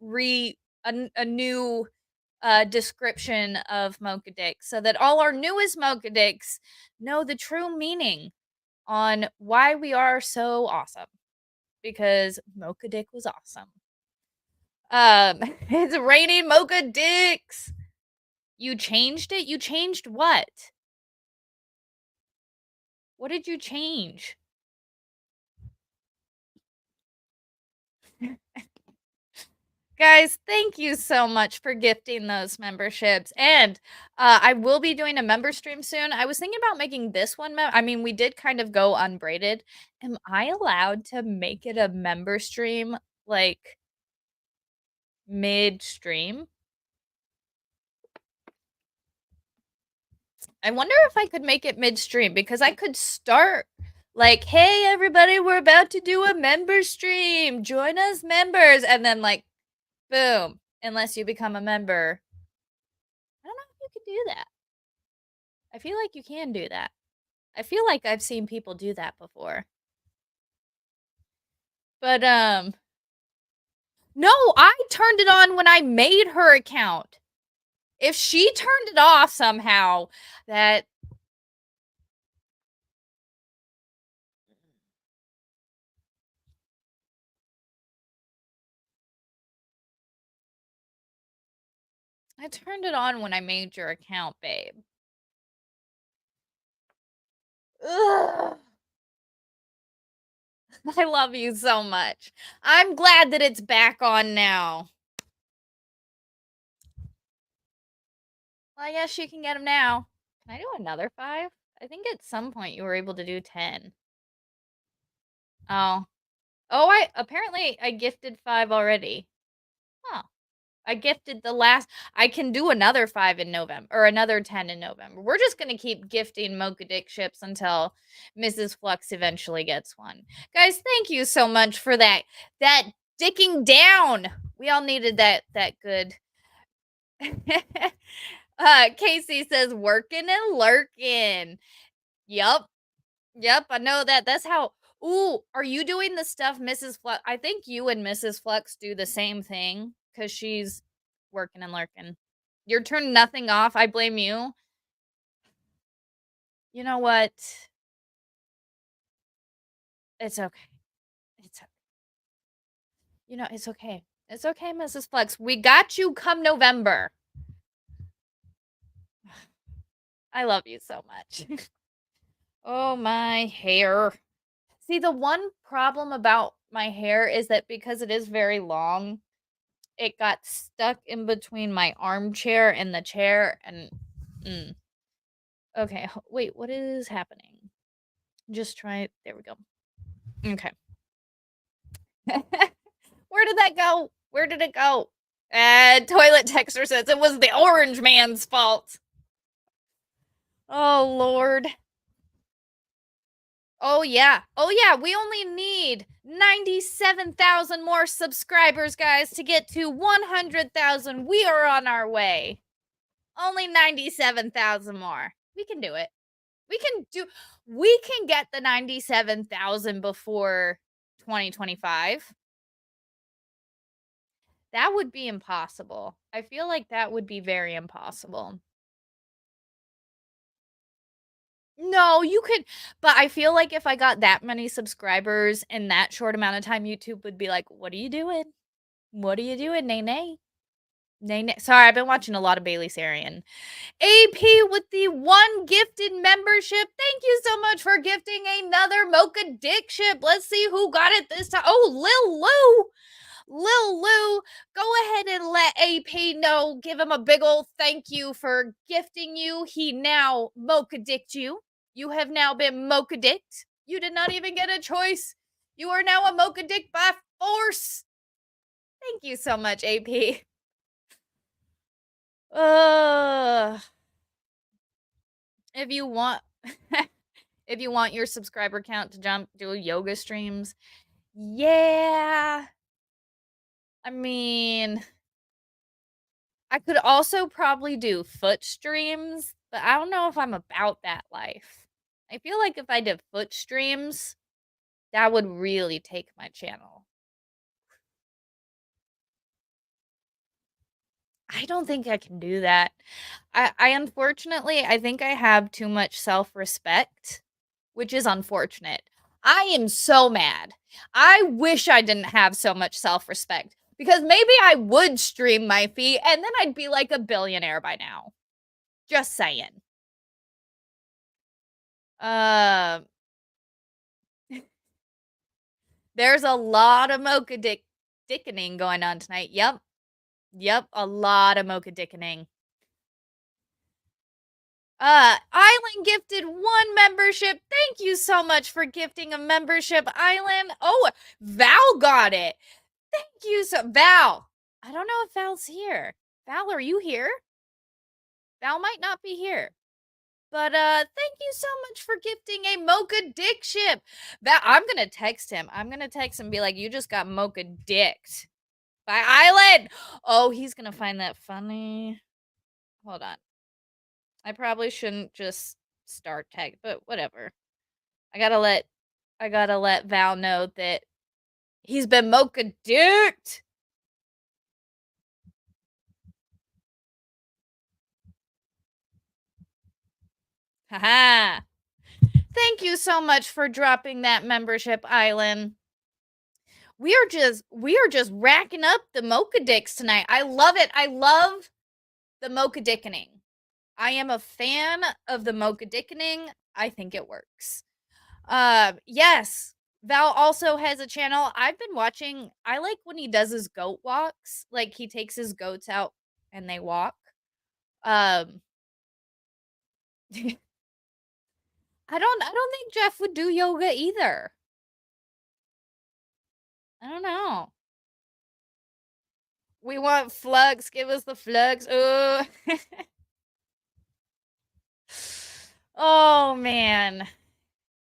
new description of mocha dick so that all our newest mocha dicks know the true meaning on why we are so awesome. Because mocha dick was awesome. It's raining mocha dicks. You changed it? You changed what? What did you change? Guys, thank you so much for gifting those memberships. And I will be doing a member stream soon. I was thinking about making this one. I mean, we did kind of go unbraided. Am I allowed to make it a member stream like midstream? I wonder if I could make it midstream because I could start like, hey, everybody, we're about to do a member stream. Join us, members. And then, like, boom, unless you become a member. I don't know if you could do that. I feel like you can do that. I feel like I've seen people do that before. But, no, I turned it on when I made her account. If she turned it off somehow, that I turned it on when I made your account, babe. Ugh. I love you so much. I'm glad that it's back on now. Well, I guess you can get them now. Can I do another 5? I think at some point you were able to do 10. Oh. Oh, apparently I gifted 5 already. Huh. I gifted the last. I can do another 5 in November or another 10 in November. We're just gonna keep gifting Mocha Dick ships until Mrs. Flux eventually gets one. Guys, thank you so much for that dicking down. We all needed that good. Casey says working and lurking. Yup. Yep, I know that. That's how. Ooh, are you doing the stuff Mrs. Flux? I think you and Mrs. Flux do the same thing because she's working and lurking. You're turning nothing off. I blame you. You know what? It's okay. It's it's okay. It's okay, Mrs. Flux. We got you come November. I love you so much. Oh, my hair. See, the one problem about my hair is that because it is very long, it got stuck in between my armchair and the chair and okay, wait, what is happening? Just try it. There we go. Okay. Where did that go? Where did it go? Toilet Texter says it was the orange man's fault. Oh, Lord. Oh, yeah. Oh, yeah. We only need 97,000 more subscribers, guys, to get to 100,000. We are on our way. Only 97,000 more. We can do it. We can get the 97,000 before 2025. That would be impossible. I feel like that would be very impossible. No, you could, but I feel like if I got that many subscribers in that short amount of time, YouTube would be like, "What are you doing? What are you doing, Nay Nay? Nay Nay." Sorry, I've been watching a lot of Bailey Sarian. AP with the 1 gifted membership. Thank you so much for gifting another Mocha Dick ship. Let's see who got it this time. Oh, Lil Lou. Lil Lou, go ahead and let AP know. Give him a big old thank you for gifting you. He now Mocha Dicked you. You have now been Mocha Dicked. You did not even get a choice. You are now a Mocha Dick by force. Thank you so much, AP. If you want if you want your subscriber count to jump, do yoga streams. Yeah. I mean, I could also probably do foot streams, but I don't know if I'm about that life. I feel like if I did foot streams, that would really take my channel. I don't think I can do that. I unfortunately, I think I have too much self-respect, which is unfortunate. I am so mad. I wish I didn't have so much self-respect because maybe I would stream my feet and then I'd be like a billionaire by now. Just saying. Um, there's a lot of dickening going on tonight. Yep. Yep, a lot of mocha dickening. Island gifted 1 membership. Thank you so much for gifting a membership, Island. Oh, Val got it. Thank you so Val. I don't know if Val's here. Val, are you here? Val might not be here. But thank you so much for gifting a mocha dick ship. Val, I'm gonna text him. I'm gonna text him and be like, you just got mocha dicked by Island. Oh, he's gonna find that funny. Hold on. I probably shouldn't just start tag, but whatever. I gotta let Val know that he's been mocha dicked. Haha. Thank you so much for dropping that membership, Island. We are just racking up the mocha dicks tonight. I love it. I love the mocha dickening. I am a fan of the mocha dickening. I think it works. Yes. Val also has a channel. I've been watching. I like when he does his goat walks. Like he takes his goats out and they walk. Um I don't think Jeff would do yoga either. I don't know. We want Flux. Give us the Flux. Ooh. Oh man.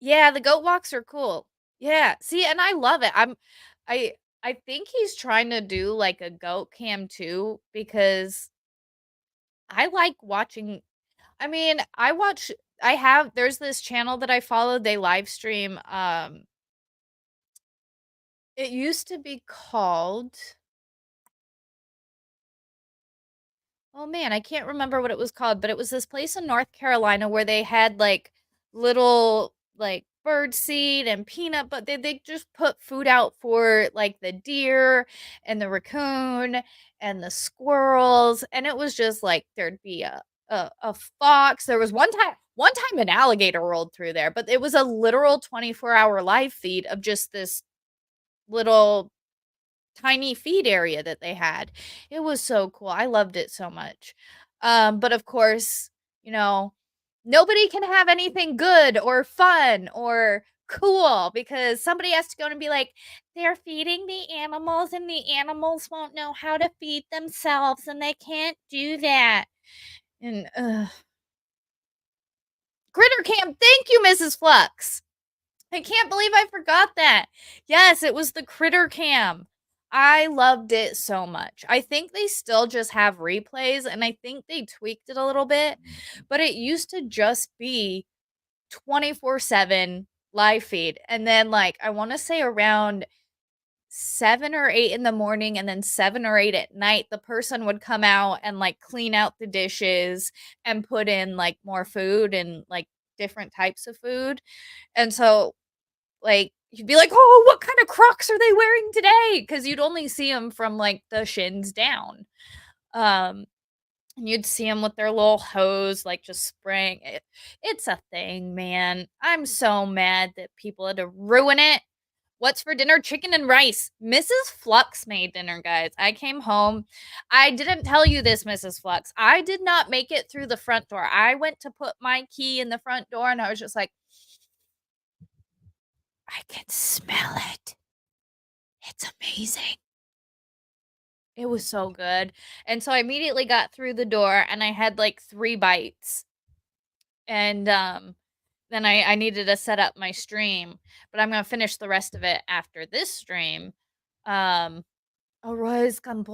Yeah, the goat walks are cool. Yeah. See, and I love it. I I think he's trying to do like a goat cam too because I like watching I mean, there's this channel that I follow, they live stream it used to be called oh man, I can't remember what it was called, but it was this place in North Carolina where they had like little like bird seed and peanut but they just put food out for like the deer and the raccoon and the squirrels and it was just like there'd be a fox. There was one time an alligator rolled through there, but it was a literal 24-hour live feed of just this little tiny feed area that they had. It was so cool. I loved it so much. But of course, you know, nobody can have anything good or fun or cool because somebody has to go and be like, they're feeding the animals and the animals won't know how to feed themselves and they can't do that. And Critter Camp, thank you, Mrs. Flux. I can't believe I forgot that. Yes, it was the Critter Cam. I loved it so much. I think they still just have replays and I think they tweaked it a little bit, but it used to just be 24/7 live feed. And then like I want to say around 7 or 8 in the morning and then 7 or 8 at night, the person would come out and like clean out the dishes and put in like more food and like different types of food. And so like, you'd be like, "Oh, what kind of Crocs are they wearing today?" Because you'd only see them from, like, the shins down. Um, and you'd see them with their little hose, like, just spraying it. It's a thing, man. I'm so mad that people had to ruin it. What's for dinner? Chicken and rice. Mrs. Flux made dinner, guys. I came home. I didn't tell you this, Mrs. Flux. I did not make it through the front door. I went to put my key in the front door, and I was just like I can smell it. It's amazing. It was so good. And so I immediately got through the door and I had like 3 bites. And, then I needed to set up my stream, but I'm gonna finish the rest of it after this stream. Um, arroz con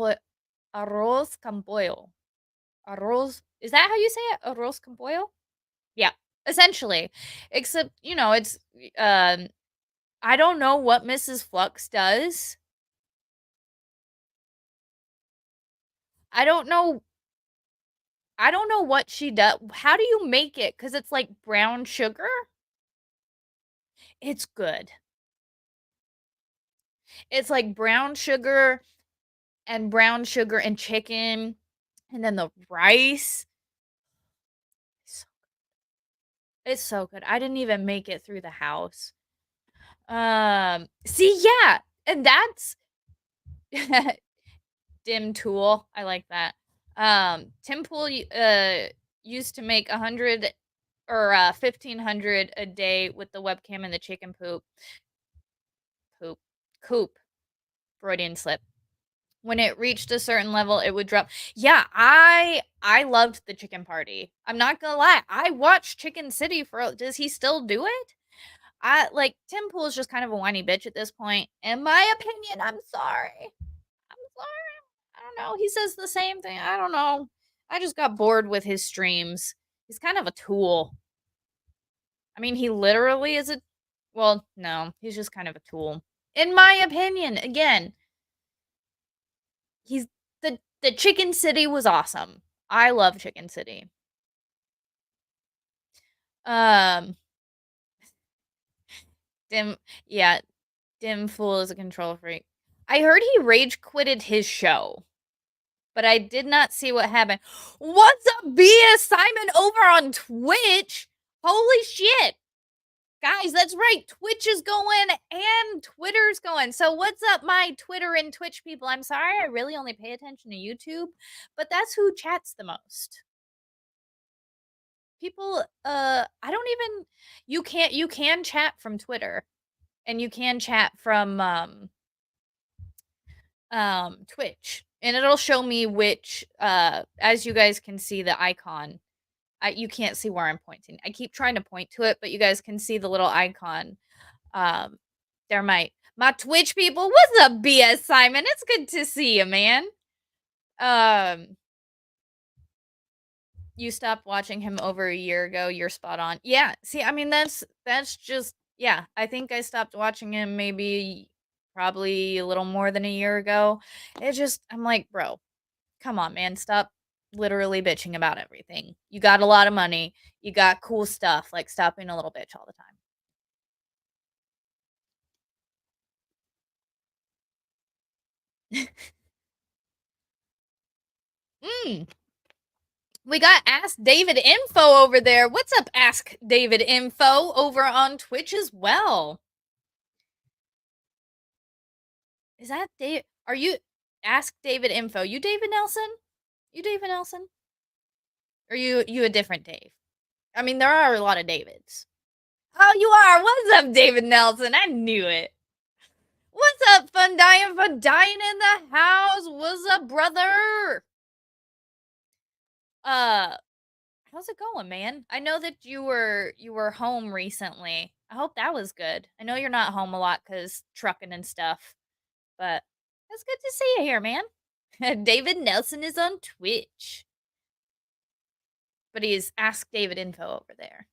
arroz con pollo. Arroz is that how you say it? Arroz con pollo? Yeah, essentially. Except, you know, it's, um, I don't know what Mrs. Flux does. I don't know I don't know what she does. How do you make it? Because it's like brown sugar? It's good. It's like brown sugar and chicken, and then the rice. It's it's so good. I didn't even make it through the house. See, yeah, and that's Dim Tool. I like that. Tim Pool used to make 100 or 1,500 a day with the webcam and the chicken poop, coop, Freudian slip. When it reached a certain level, it would drop. Yeah, I loved the chicken party. I'm not gonna lie. I watched Chicken City for. Does he still do it? I like Tim Pool is just kind of a whiny bitch at this point. In my opinion, I'm sorry. I'm sorry. I don't know. He says the same thing. I don't know. I just got bored with his streams. He's kind of a tool. I mean, he literally is a. Well, no, he's just kind of a tool. In my opinion, again, he's the Chicken City was awesome. I love Chicken City. Um, Dim, yeah, Dim Fool is a control freak. I heard he rage quitted his show, but I did not see what happened. What's up, BS Simon over on Twitch? Holy shit. Guys, that's right. Twitch is going and Twitter's going. So what's up, my Twitter and Twitch people? I'm sorry, I really only pay attention to YouTube, but that's who chats the most. People, I don't even. You can chat from Twitter, and you can chat from Twitch, and it'll show me which. As you guys can see, the icon. You can't see where I'm pointing. I keep trying to point to it, but you guys can see the little icon. They're my Twitch people. What's up, BS Simon? It's good to see you, man. You stopped watching him over a year ago. You're spot on. Yeah. See, I mean, that's just yeah. I think I stopped watching him maybe probably a little more than a year ago. It just I'm like, bro, come on, man, stop literally bitching about everything. You got a lot of money. You got cool stuff. Like, stop being a little bitch all the time. Mm. We got Ask David Info over there. What's up, Ask David Info over on Twitch as well? Is that Dave? Are you Ask David Info? You David Nelson? You David Nelson? Or you a different Dave? I mean, there are a lot of Davids. Oh, you are. What's up, David Nelson? I knew it. What's up, Fun Dying in the house? What's up, brother? How's it going, man? I know that you were home recently. I hope that was good. I know you're not home a lot cuz trucking and stuff, but it's good to see you here, man. David Nelson is on Twitch, but he's Ask David Info over there.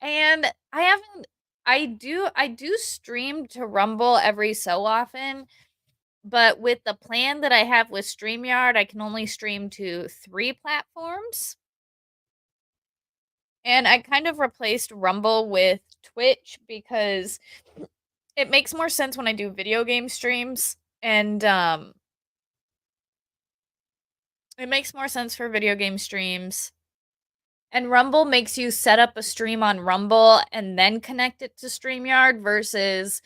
And I haven't I do stream to Rumble every so often, but with the plan that I have with StreamYard, I can only stream to 3 platforms. And I kind of replaced Rumble with Twitch because it makes more sense when I do video game streams, and it makes more sense for video game streams. And Rumble makes you set up a stream on Rumble and then connect it to StreamYard versus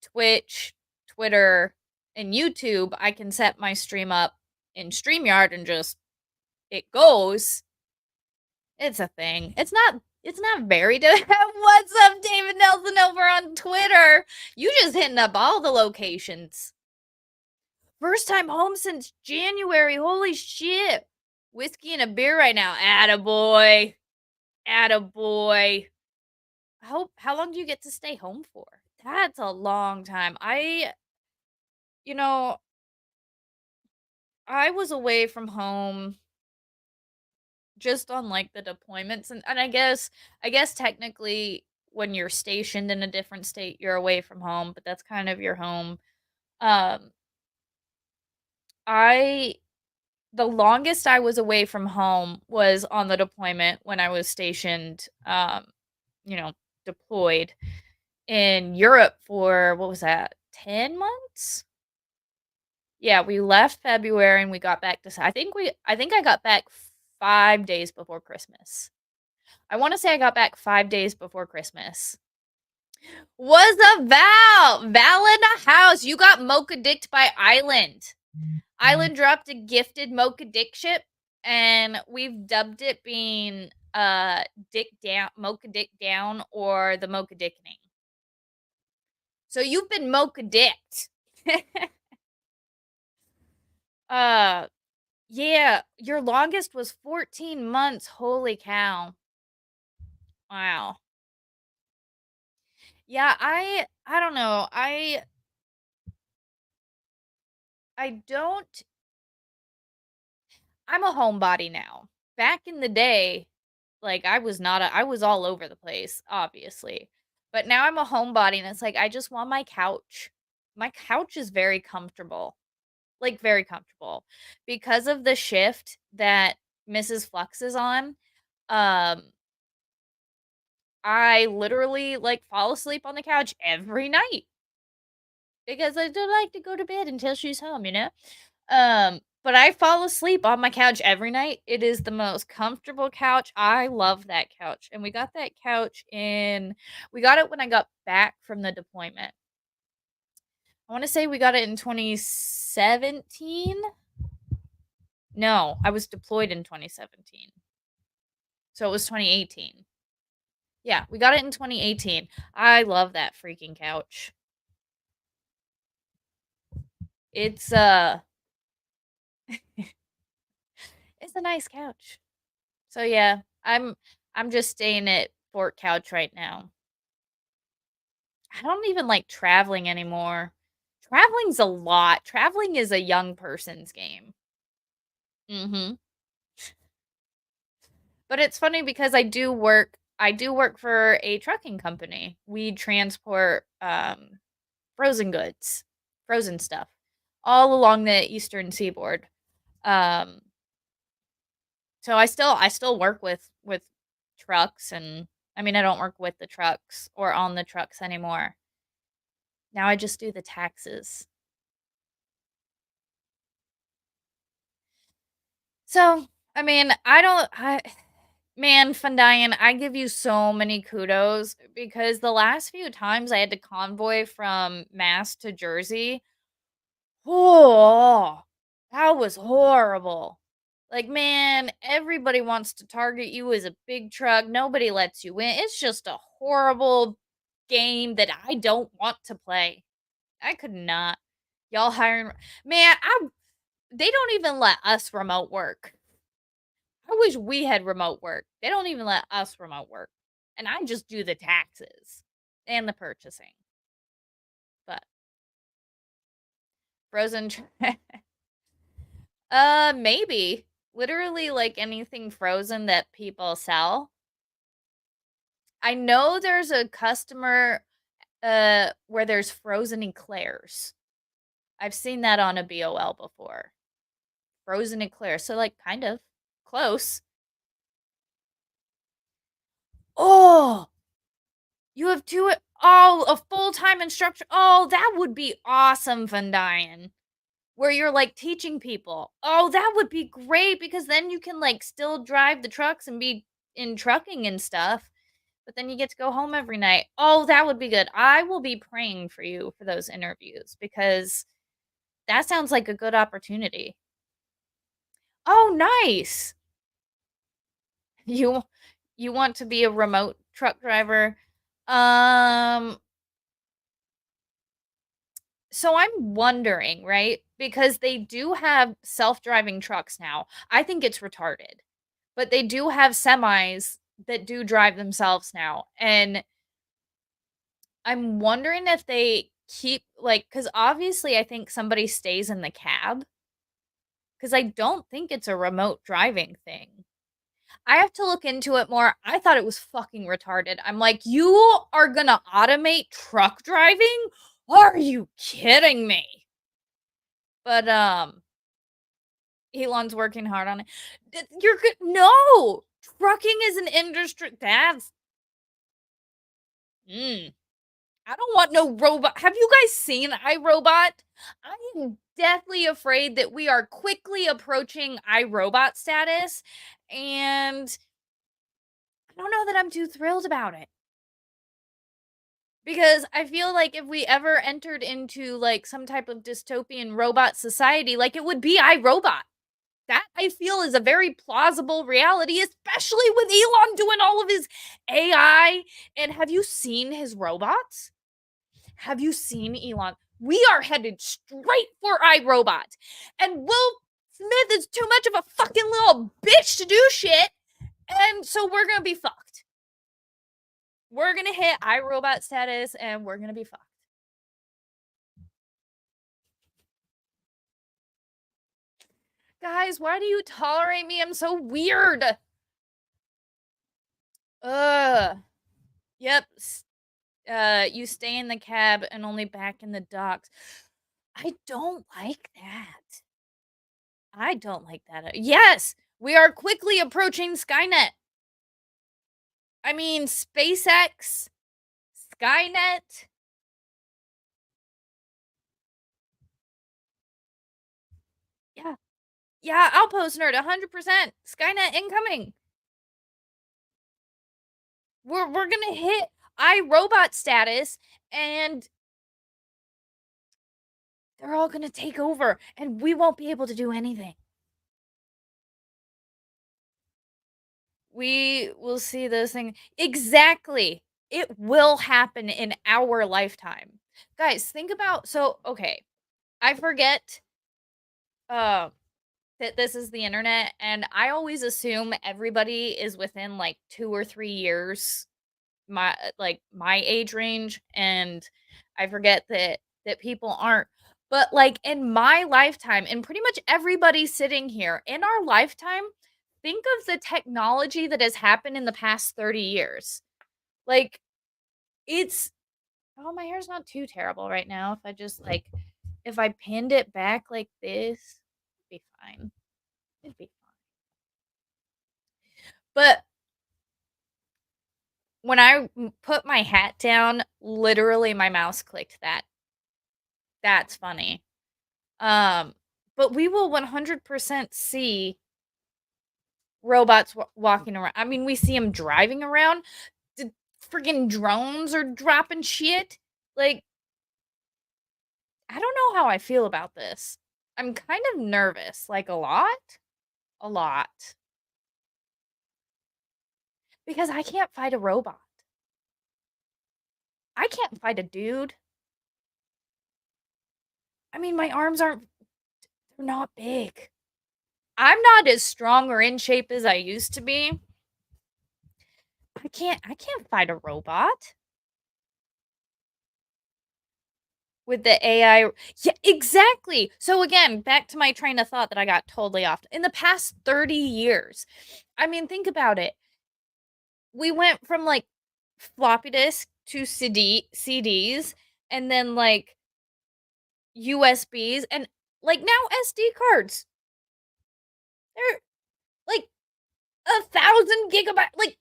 Twitch, Twitter, and YouTube. I can set my stream up in StreamYard and just it goes. It's a thing. It's not very What's up, David Nelson over on Twitter? You just hitting up all the locations. First time home since January. Holy shit. Whiskey and a beer right now. Attaboy. Attaboy. How long do you get to stay home for? That's a long time. You know, I was away from home just on, like, the deployments, and I guess technically when you're stationed in a different state, you're away from home, but that's kind of your home. Um, I the longest I was away from home was on the deployment when I was stationed, you know, deployed in Europe for what was that, 10 months? Yeah, we left February and we got back I think I got back 5 days before Christmas. I wanna say I got back 5 days before Christmas. What's up, Val? Val in the house. You got mocha dicked by Island. Island dropped a gifted mocha dick ship, and we've dubbed it being dick down, mocha dick down, or the mocha dickening. So you've been mocha dicked. uh yeah, your longest was 14 months. Holy cow. Wow. Yeah, I don't know. I don't I'm a homebody now. Back in the day, like, I was all over the place, obviously. But now I'm a homebody and it's like I just want my couch. My couch is very comfortable. Like, very comfortable. Because of the shift that Mrs. Flux is on, um, I literally, like, fall asleep on the couch every night because I don't like to go to bed until she's home, you know? But I fall asleep on my couch every night. It is the most comfortable couch. I love that couch. And we got it when I got back from the deployment. I want to say we got it in 2017. No, I was deployed in 2017. So it was 2018. Yeah, we got it in 2018. I love that freaking couch. It's it's a nice couch. So yeah, I'm just staying at Fort Couch right now. I don't even like traveling anymore. Traveling's a lot. Traveling is a young person's game. Mhm. But it's funny because I do work for a trucking company. We transport frozen goods, frozen stuff all along the eastern seaboard. Um so I still work with trucks, and I mean I don't work with the trucks or on the trucks anymore. Now I just do the taxes. So, I mean, man, Fundian, I give you so many kudos because the last few times I had to convoy from Mass to Jersey, oh, that was horrible. Like, man, everybody wants to target you as a big truck. Nobody lets you in. It's just a horrible game that I don't want to play. I could not. Y'all hiring, man, they don't even let us remote work. I wish we had remote work. They don't even let us remote work. And I just do the taxes and the purchasing. But frozen maybe. Literally like anything frozen that people sell. I know there's a customer where there's frozen eclairs. I've seen that on a BOL before. Frozen eclairs. So like kind of close. Oh, you have a full-time instructor. Oh, that would be awesome, Fundian. Where you're, like, teaching people. Oh, that would be great because then you can, like, still drive the trucks and be in trucking and stuff, but then you get to go home every night. Oh, that would be good. I will be praying for you for those interviews because that sounds like a good opportunity. Oh, nice. You you want to be a remote truck driver? Um So I'm wondering, right? Because they do have self-driving trucks now. I think it's retarded. But they do have semis that do drive themselves now, and I'm wondering if they keep like, because obviously I think somebody stays in the cab, because I don't think it's a remote driving thing. I have to look into it more. I thought it was fucking retarded. I'm like, "You are gonna automate truck driving? Are you kidding me?" But, Elon's working hard on it. You're good. No! Trucking is an industry that's mm. I don't want no robot. Have you guys seen iRobot? I am deathly afraid that we are quickly approaching iRobot status, and I don't know that I'm too thrilled about it. Because I feel like if we ever entered into, like, some type of dystopian robot society, like, it would be iRobot. That I feel is a very plausible reality, especially with Elon doing all of his AI, and have you seen his robots? Have you seen Elon? We are headed straight for iRobot, and Will Smith is too much of a fucking little bitch to do shit, and so we're gonna be fucked. We're gonna hit iRobot status, and we're gonna be fucked. Guys, why do you tolerate me? I'm so weird. Ugh. Yep. You stay in the cab and only back in the docks. I don't like that. I don't like that. Yes, we are quickly approaching Skynet. I mean, SpaceX, Skynet. Yeah. Yeah, Outpost nerd, 100%. Skynet incoming. We're gonna hit iRobot status, and they're all gonna take over, and we won't be able to do anything. We will see those things. Exactly. It will happen in our lifetime. Guys, think about okay, I forget uh that this is the internet, and I always assume everybody is within like 2 or 3 years my age range, and I forget that people aren't. But like in my lifetime, and pretty much everybody sitting here in our lifetime, think of the technology that has happened in the past 30 years. Like it's oh, my hair's not too terrible right now. If I just like if I pinned it back like this, it'd be fine. It'd be fine. But when I put my hat down, literally my mouse clicked that. That's funny. Um, but we will 100% see robots walking around. I mean, we see them driving around. The freaking drones are dropping shit. Like, I don't know how I feel about this. I'm kind of nervous, like a lot. A lot. Because I can't fight a robot. I can't fight a dude. I mean, my arms aren't, they're not big. I'm not as strong or in shape as I used to be. I can't fight a robot with the AI. Yeah, exactly. So again, back to my train of thought that I got totally off. In the past 30 years, I mean, think about it. We went from like floppy disk to CDs, and then like USBs, and like now SD cards. They're like 1,000 gigabyte, like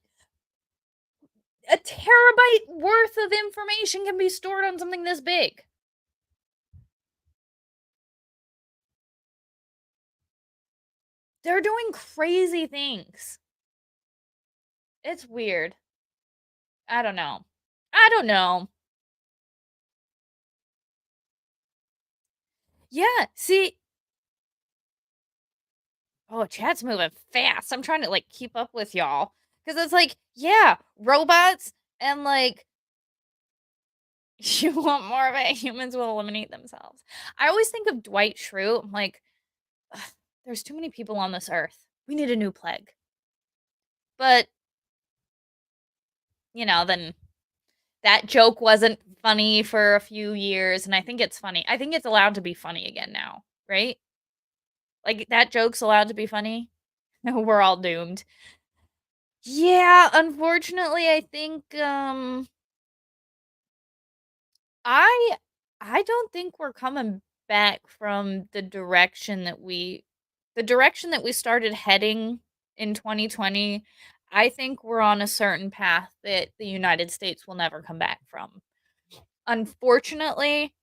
a terabyte worth of information can be stored on something this big. They're doing crazy things. It's weird. I don't know. I don't know. Yeah, see, oh, chat's moving fast. I'm trying to like keep up with y'all because it's like, yeah, robots and like you want more of it, humans will eliminate themselves. I always think of Dwight Schrute. I'm like, "Ugh, there's too many people on this earth. We need a new plague." But then that joke wasn't funny for a few years, and I think it's funny. I think it's allowed to be funny again now, right? Like, that joke's allowed to be funny? We're all doomed. Yeah, unfortunately, I think, I I don't think we're coming back from the direction that we started heading in 2020. I think we're on a certain path that the United States will never come back from. Unfortunately,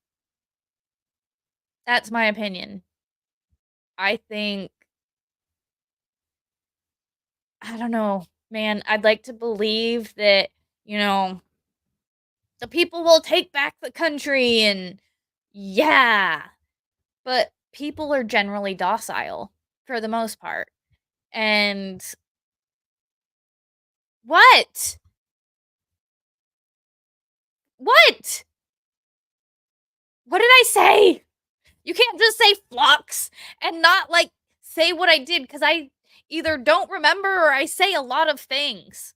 that's my opinion. I think I don't know, man. I'd like to believe that, you know, the people will take back the country and yeah, but people are generally docile for the most part. And what? What? What did I say? You can't just say flux and not like say what I did because I either don't remember or I say a lot of things.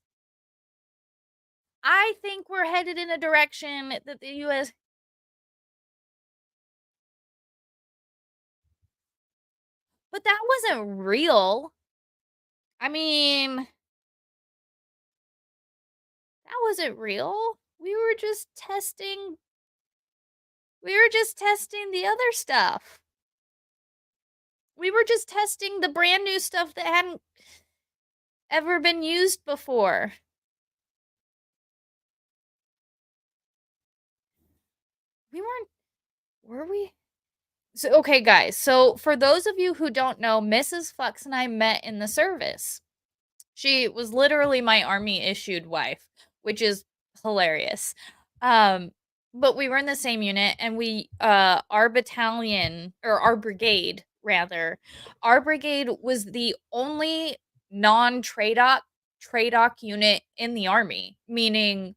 I think we're headed in a direction that the US, but that wasn't real. I mean, that wasn't real. We were just testing the other stuff. We were just testing the brand new stuff that hadn't ever been used before. We weren't, were we? So, okay, guys. So, for those of you who don't know, Mrs. Flux and I met in the service. She was literally my army issued wife, which is hilarious. Um, but we were in the same unit and our battalion or our brigade rather, our brigade was the only non-TRADOC unit in the army, meaning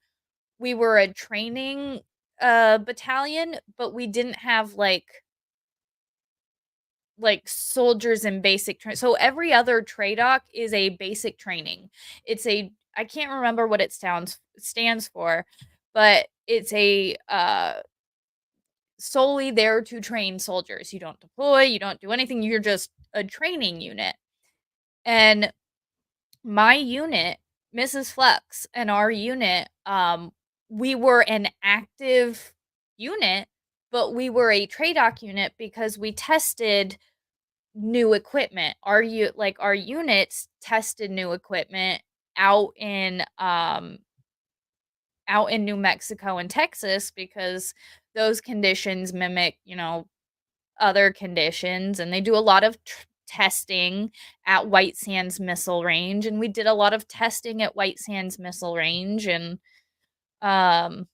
we were a training battalion, but we didn't have soldiers in basic training. So every other TRADOC is a basic training. It's a I can't remember what it stands for, but it's a solely there to train soldiers. You don't deploy, you don't do anything. You're just a training unit. And my unit, Mrs. Flux, and our unit, we were an active unit, but we were a TRADOC unit because we tested new equipment. Our units tested new equipment out in New Mexico and Texas because those conditions mimic, other conditions, and they do a lot of testing at White Sands Missile Range, and we did a lot of testing at White Sands Missile Range and um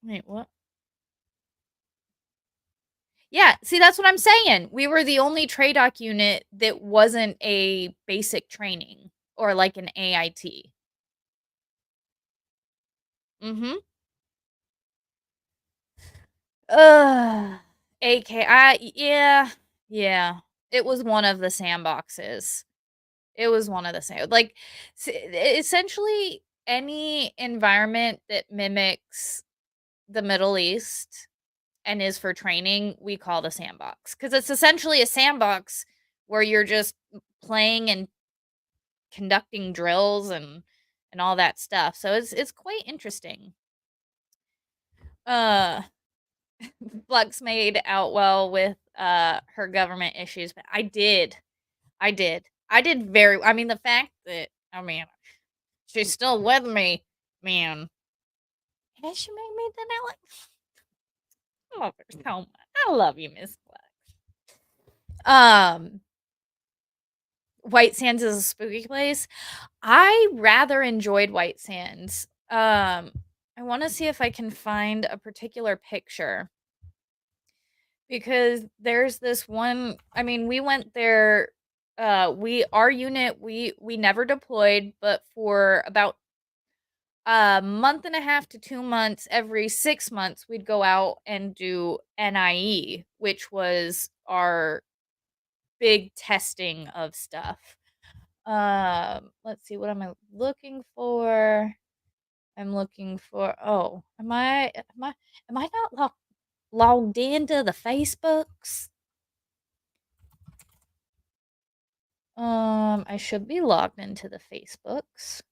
wait, what? Yeah, see, that's what I'm saying. We were the only TRADOC unit that wasn't a basic training or like an AIT. Mhm. Ugh. Yeah. Yeah. It was one of the sandboxes. It was one of the like, essentially, any environment that mimics the Middle East and is for training, we call the sandbox because it's essentially a sandbox where you're just playing and conducting drills and all that stuff. So it's quite interesting. Uh, Flux made out well with her government issues, but I did very. I mean, the fact that she's still with me, man. And she made me then I love her so much. I love you, Miss Flux. Um, White Sands is a spooky place. I rather enjoyed White Sands. I want to see if I can find a particular picture because there's this one. I mean, we went there. Our unit we never deployed, but for about a month and a half to 2 months, every 6 months, we'd go out and do NIE, which was our big testing of stuff. Let's see, what am I looking for? I'm looking for, oh, am I not logged into the Facebooks? I should be logged into the Facebooks.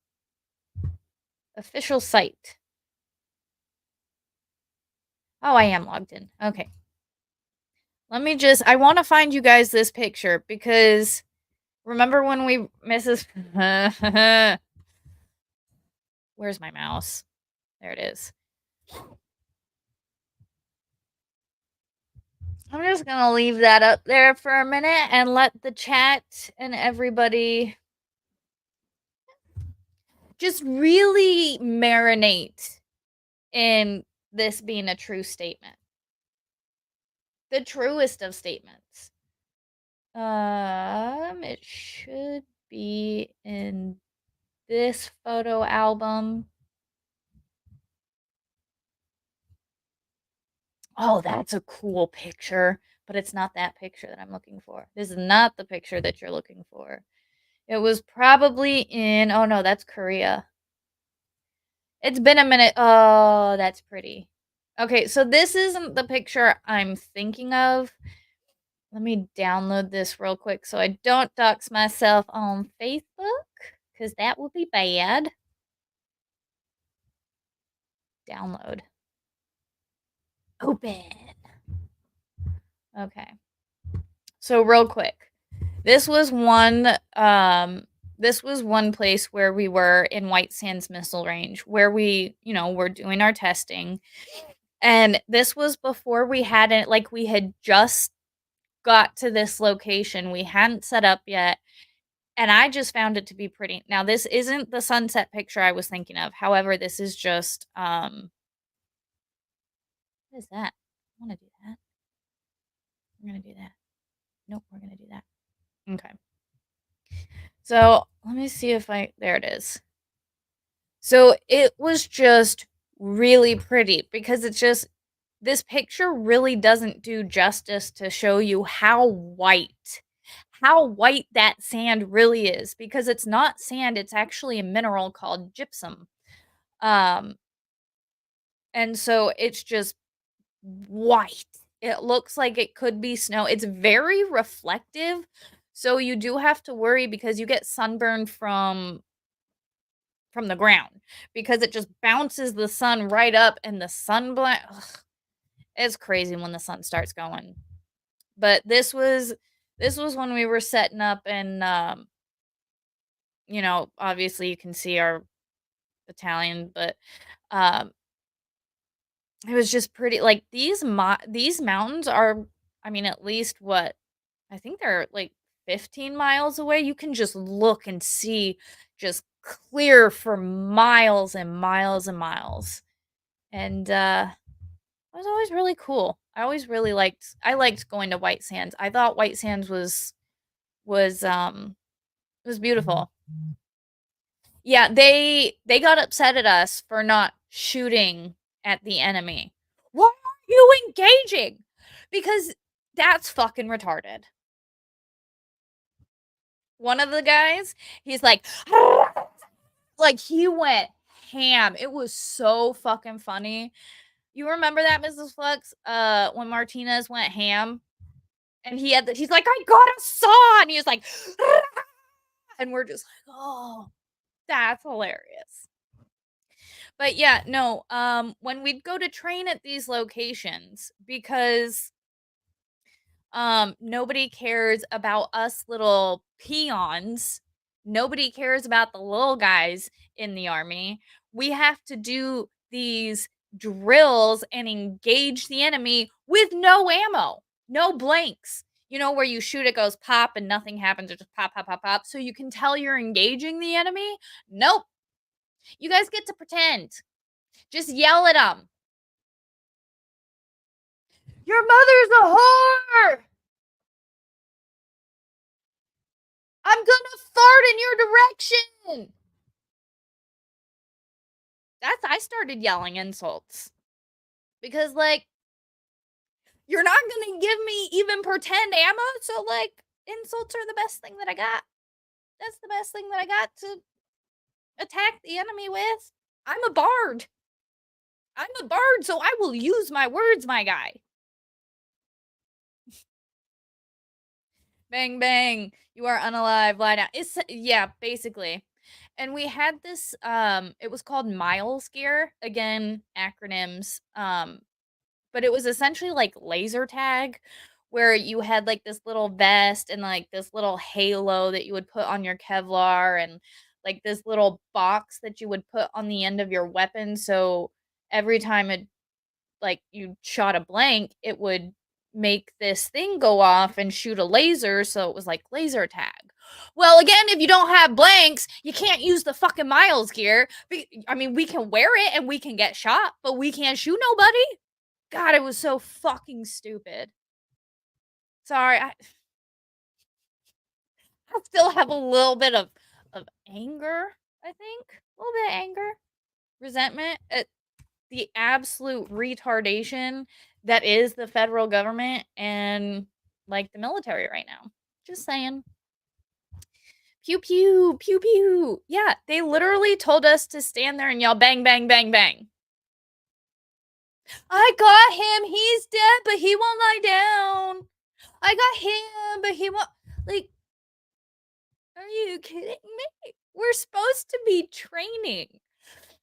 Official site. Oh, I am logged in. Okay. Let me just, I want to find you guys this picture because remember when we, Mrs. Where's my mouse? There it is. I'm just gonna leave that up there for a minute and let the chat and everybody just really marinate in this being a true statement. The truest of statements. It should be in this photo album. Oh, that's a cool picture, but it's not that picture that I'm looking for. This is not the picture that you're looking for. It was probably in, oh no, that's Korea. It's been a minute. Oh, that's pretty. Okay, so this isn't the picture I'm thinking of. Let me download this real quick so I don't dox myself on Facebook, because that would be bad. Download. Open. Okay. So real quick. This was one place where we were in White Sands Missile Range where we, were doing our testing. And this was before we hadn't, like, we had just got to this location. We hadn't set up yet. And I just found it to be pretty. Now, this isn't the sunset picture I was thinking of. However, this is just, what is that? I want to do that. We're going to do that. Nope, we're going to do that. Okay. So let me see if there it is. So it was just really pretty because this picture really doesn't do justice to show you how white that sand really is, because it's not sand, it's actually a mineral called gypsum. And so it's just white. It looks like it could be snow. It's very reflective. So you do have to worry because you get sunburned from the ground because it just bounces the sun right up, and the sunblind, it's crazy when the sun starts going. But this was when we were setting up, and obviously you can see our battalion, but um it was just pretty. Like, these mountains are, I mean, at least what, I think they're like 15 miles away. You can just look and see just clear for miles and miles and miles. And it was always really cool. I always really liked going to White Sands. I thought White Sands was beautiful. Yeah, they got upset at us for not shooting at the enemy. Why are you engaging? Because that's fucking retarded. One of the guys, he's like he went ham. It was so fucking funny. You remember that, Mrs. Flux? When Martinez went ham, and he's like, I got a saw, and he was like, and we're just like, oh, that's hilarious. But yeah, no, when we'd go to train at these locations, because nobody cares about us little peons. Nobody cares about the little guys in the army. We have to do these drills and engage the enemy with no ammo, no blanks. Where you shoot, it goes pop and nothing happens. It just pop, pop, pop, pop. So you can tell you're engaging the enemy. Nope. You guys get to pretend. Just yell at them. Your mother's a whore! I'm gonna fart in your direction! I started yelling insults. Because, like, you're not gonna give me even pretend ammo, so, like, insults are the best thing that I got. That's the best thing that I got to attack the enemy with. I'm a bard. I'm a bard, so I will use my words, my guy. Bang bang. You are unalive. Lie down. It's yeah, basically. And we had this it was called Miles gear. Again, acronyms. But it was essentially like laser tag where you had like this little vest and like this little halo that you would put on your Kevlar and like this little box that you would put on the end of your weapon so every time it like you shot a blank, it would make this thing go off and shoot a laser, so it was like laser tag. Well, again, if you don't have blanks, you can't use the fucking Miles gear. I mean, we can wear it and we can get shot, but we can't shoot nobody. God, it was so fucking stupid. Sorry, I still have a little bit of anger, I think. A little bit of anger, resentment at the absolute retardation that is the federal government and like the military right now. Just saying. Pew pew, pew pew. Yeah, they literally told us to stand there and yell bang bang bang bang. I got him. He's dead, but he won't lie down. I got him, but he won't. Like, are you kidding me? We're supposed to be training.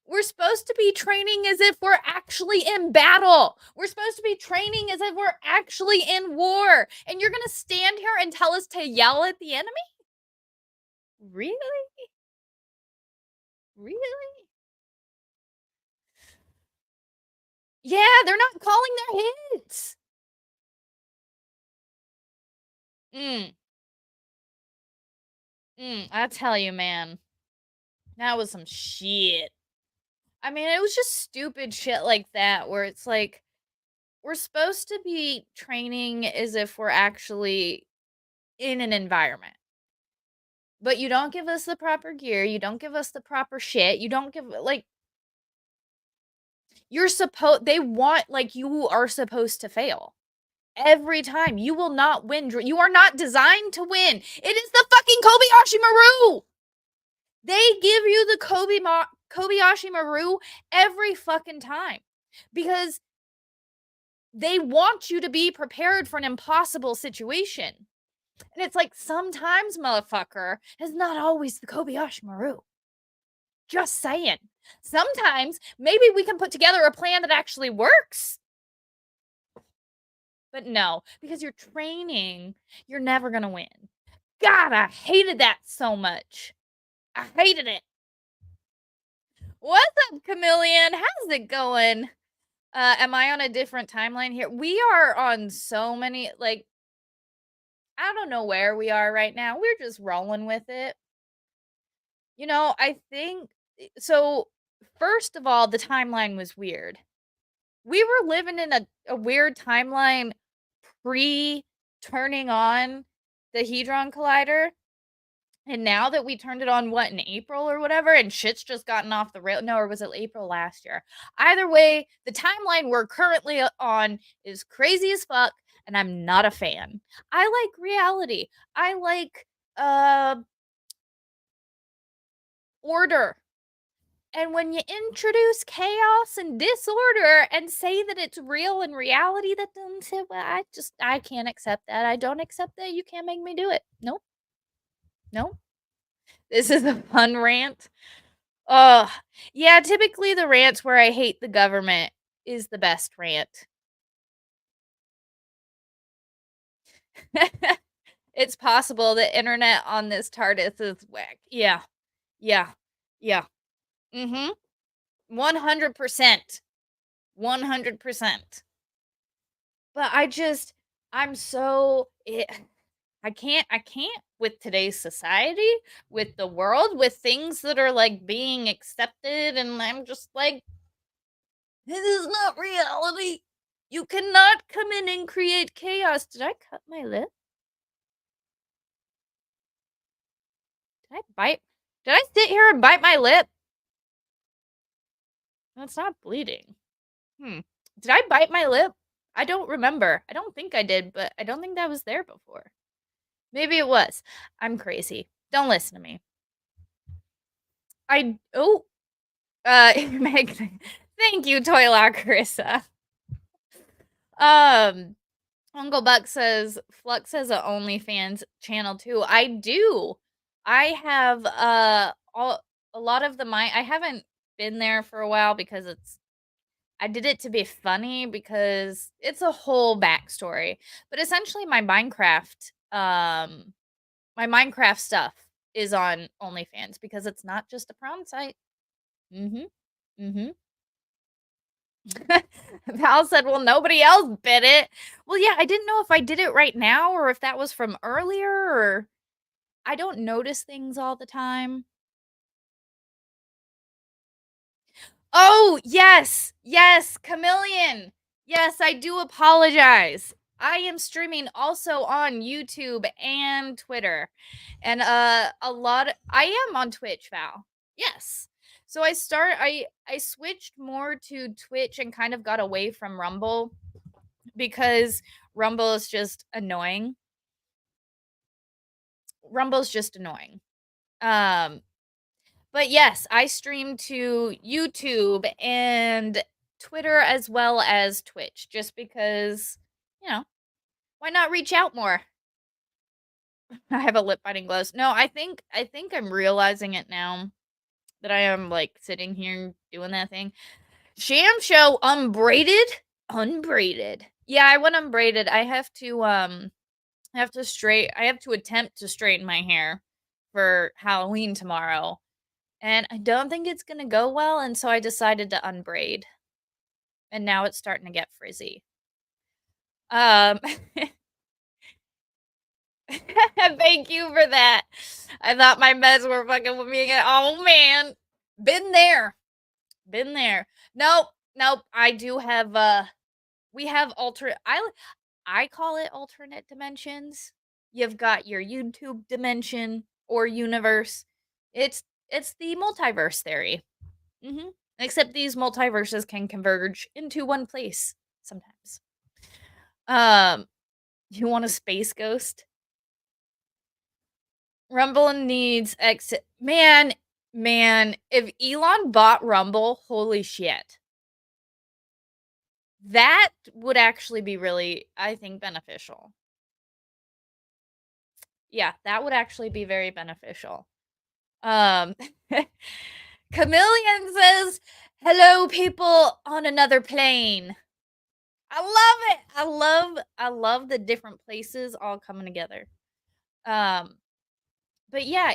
We're supposed to be training as if we're actually in battle. We're supposed to be training as if we're actually in war. And you're going to stand here and tell us to yell at the enemy? Really? Really? Yeah, they're not calling their hits. I tell you, man. That was some shit. I mean, it was just stupid shit like that where it's like, we're supposed to be training as if we're actually in an environment. But you don't give us the proper gear, you don't give us the proper shit, you don't give like they want like you are supposed to fail. Every time. You will not win. You are not designed to win. It is the fucking Kobayashi Maru. They give you the Kobayashi Maru every fucking time because they want you to be prepared for an impossible situation. And it's like, sometimes, motherfucker, is not always the Kobayashi Maru. Just saying. Sometimes, maybe we can put together a plan that actually works. But no, because you're training, you're never gonna win. God, I hated that so much. I hated it. What's up, Chameleon? How's it going? Am I on a different timeline here? We are on so many, like, I don't know where we are right now. We're just rolling with it. You know, I think so. First of all, the timeline was weird. We were living in a weird timeline pre turning on the Hadron Collider. And now that we turned it on, what, in April or whatever, and shit's just gotten off the rail. No, or was it April last year? Either way, the timeline we're currently on is crazy as fuck, and I'm not a fan. I like reality. I like order. And when you introduce chaos and disorder and say that it's real in reality, that doesn't sit well. I can't accept that. I don't accept that. You can't make me do it. Nope. Nope. This is a fun rant. Yeah, typically the rants where I hate the government is the best rant. It's possible the internet on this TARDIS is whack. Yeah. Yeah. Yeah. Mm-hmm. 100%. 100%. But I'm so I can't with today's society, with the world, with things that are like being accepted, and I'm just like, this is not reality. You cannot come in and create chaos. Did I cut my lip? Did I bite? Did I sit here and bite my lip? It's not bleeding. Did I bite my lip? I don't remember. I don't think I did, but I don't think that was there before. Maybe it was. I'm crazy. Don't listen to me. Meg, thank you, Toyla Carissa. Uncle Buck says Flux has a OnlyFans channel too. I do. I have a lot of I haven't been there for a while because I did it to be funny because it's a whole backstory. But essentially my Minecraft stuff is on OnlyFans because it's not just a prom site. Mhm. Mhm. Val said, "Well, nobody else bid it." Well, yeah, I didn't know if I did it right now or if that was from earlier or I don't notice things all the time. Oh, yes. Yes, Chameleon. Yes, I do apologize. I am streaming also on YouTube and Twitter. And I am on Twitch, Val. Yes. So I switched more to Twitch and kind of got away from Rumble because Rumble is just annoying. Rumble's just annoying. But yes, I stream to YouTube and Twitter as well as Twitch just because, why not reach out more? I have a lip biting gloves. No, I think I'm realizing it now that I am like sitting here doing that thing. Sham show unbraided? Unbraided. Yeah, I went unbraided. I have to attempt to straighten my hair for Halloween tomorrow. And I don't think it's going to go well, and so I decided to unbraid. And now it's starting to get frizzy. Um Thank you for that. I thought my meds were fucking with me again. Oh man. Been there. Been there. Nope. Nope. I do have we have I call it alternate dimensions. You've got your YouTube dimension or universe. It's the multiverse theory. Mhm. Except these multiverses can converge into one place sometimes. Um, you want a space ghost? Rumble needs exit. Man, if Elon bought Rumble, holy shit. That would actually be really, I think, beneficial. Yeah, that would actually be very beneficial. Um, Chameleon says, "Hello, people on another plane." I love it. I love the different places all coming together. Um, but yeah,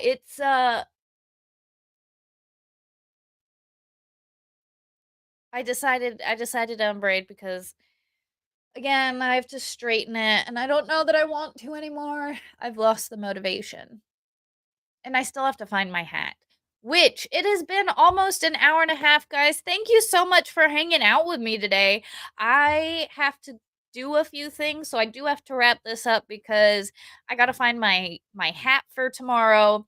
I decided to unbraid because again, I have to straighten it and I don't know that I want to anymore. I've lost the motivation. And I still have to find my hat. Which it has been almost an hour and a half, guys. Thank you so much for hanging out with me today. I have to do a few things, so I do have to wrap this up because I got to find my hat for tomorrow.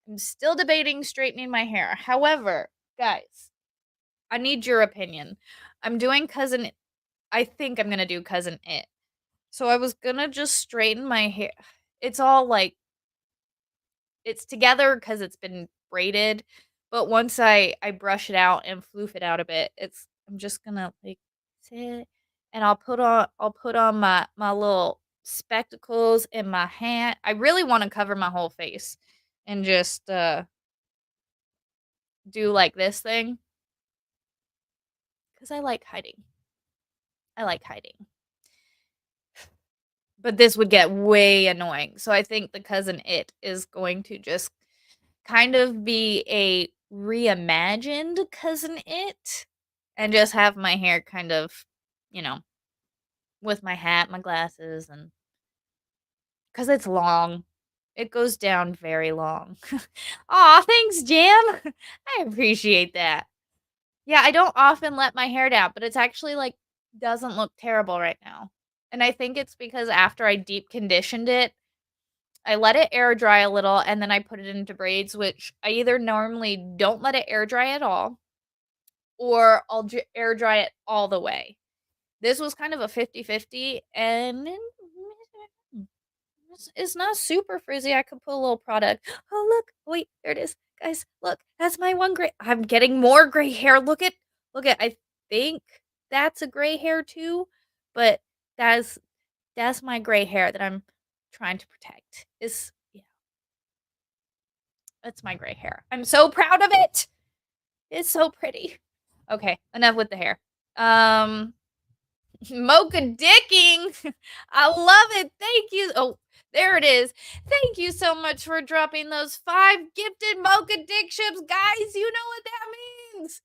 I'm still debating straightening my hair. However, guys, I need your opinion. I'm doing cousin I think I'm going to do cousin it. So I was going to just straighten my hair. It's all like it's together cuz it's been braided, but once I brush it out and floof it out a bit, I'm just going to like sit and I'll put on my little spectacles and my hat. I really want to cover my whole face and just do like this thing cuz I like hiding. I like hiding. But this would get way annoying. So I think the cousin it is going to just kind of be a reimagined cousin it and just have my hair kind of, you know, with my hat, my glasses and cuz it's long. It goes down very long. Aw, thanks, Jam. I appreciate that. Yeah, I don't often let my hair down, but it's actually like doesn't look terrible right now. And I think it's because after I deep conditioned it, I let it air dry a little and then I put it into braids, which I either normally don't let it air dry at all or I'll air dry it all the way. This was kind of a 50-50 and It's not super frizzy. I could put a little product. Oh, look. Wait, there it is. Guys, look. That's my one gray. I'm getting more gray hair. Look at. I think that's a gray hair too, but that's that's my gray hair that I'm trying to protect. Is yeah, that's my gray hair. I'm so proud of it. It's so pretty. Okay, enough with the hair. Mocha dicking. I love it. Thank you. Oh, there it is. Thank you so much for dropping those 5 gifted mocha dick ships, guys. You know what that means.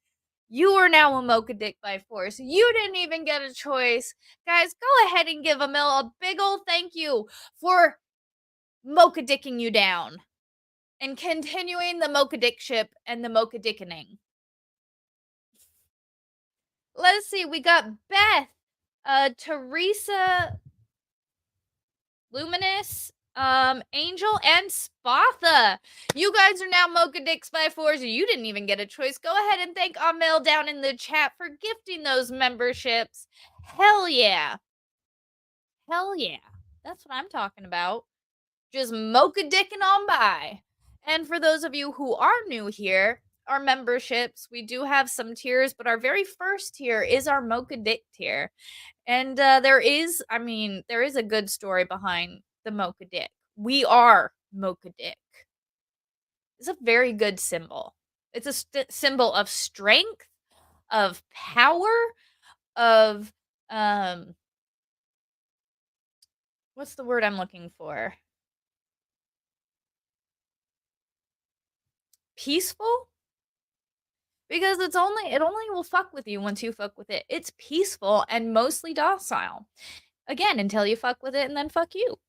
You are now a mocha dick by force. You didn't even get a choice. Guys, go ahead and give Emil a big old thank you for mocha dicking you down and continuing the mocha dick ship and the mocha dickening. Let's see. We got Beth, Teresa, Luminous, Angel, and Spatha. You guys are now Mocha Dicks by fours. You didn't even get a choice. Go ahead and thank Amel down in the chat for gifting those memberships. Hell yeah. Hell yeah. That's what I'm talking about. Just Mocha Dicking on by. And for those of you who are new here, our memberships, we do have some tiers, but our very first tier is our Mocha Dick tier. And there is a good story behind the Mocha Dick. We are Mocha Dick. It's a very good symbol. It's a symbol of strength, of power, of what's the word I'm looking for? Peaceful? Because it only will fuck with you once you fuck with it. It's peaceful and mostly docile. Again, until you fuck with it and then fuck you.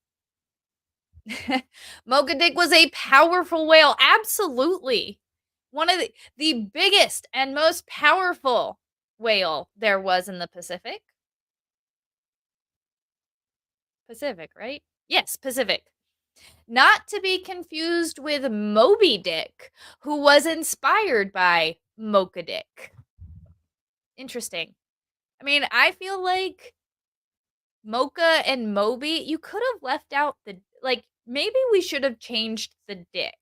Mocha Dick was a powerful whale. Absolutely. One of the biggest and most powerful whale there was in the Pacific. Pacific, right? Yes, Pacific. Not to be confused with Moby Dick, who was inspired by Mocha Dick. Interesting. I mean, I feel like Mocha and Moby, you could have left out the, like, maybe we should have changed the dick.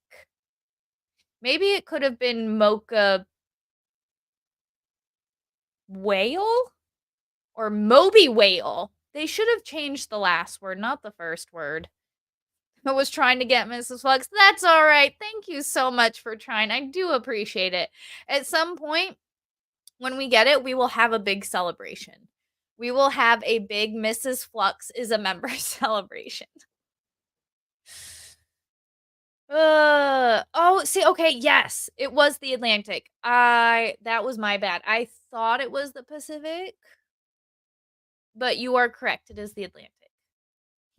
Maybe it could have been Mocha Whale or Moby Whale. They should have changed the last word, not the first word. I was trying to get Mrs. Flux. That's all right. Thank you so much for trying. I do appreciate it. At some point, when we get it, we will have a big celebration. We will have a big Mrs. Flux is a member celebration. Oh, see, okay, yes, it was the Atlantic. That was my bad. I thought it was the Pacific, but you are correct. It is the Atlantic.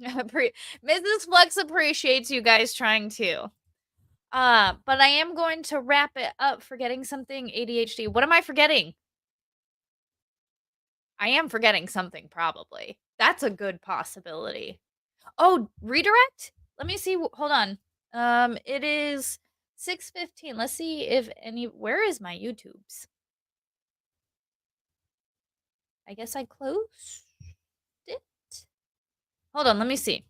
Mrs. Flux appreciates you guys trying too. But I am going to wrap it up. Forgetting something, ADHD. What am I forgetting? I am forgetting something, probably. That's a good possibility. Oh, redirect? Let me see. Hold on. It is 6:15. Let's see if where is my YouTube's? I guess I closed it. Hold on, let me see.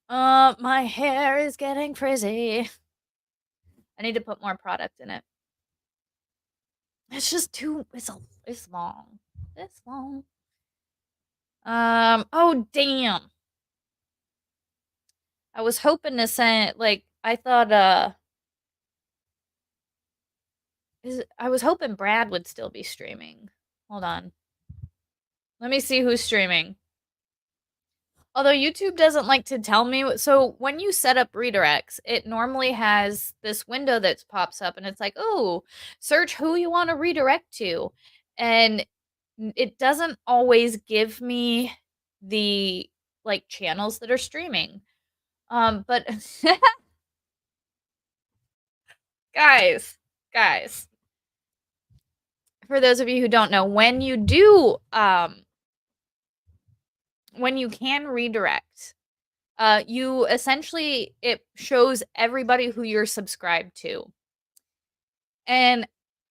My hair is getting frizzy. I need to put more product in it. It's just too, it's long. It's long. Oh, damn. I was hoping to send, like, I thought, I was hoping Brad would still be streaming. Hold on. Let me see who's streaming. Although YouTube doesn't like to tell me, so when you set up redirects, it normally has this window that pops up and it's like, oh, search who you want to redirect to. And it doesn't always give me the, like, channels that are streaming. But guys, for those of you who don't know, when you do, when you can redirect, you essentially, it shows everybody who you're subscribed to. And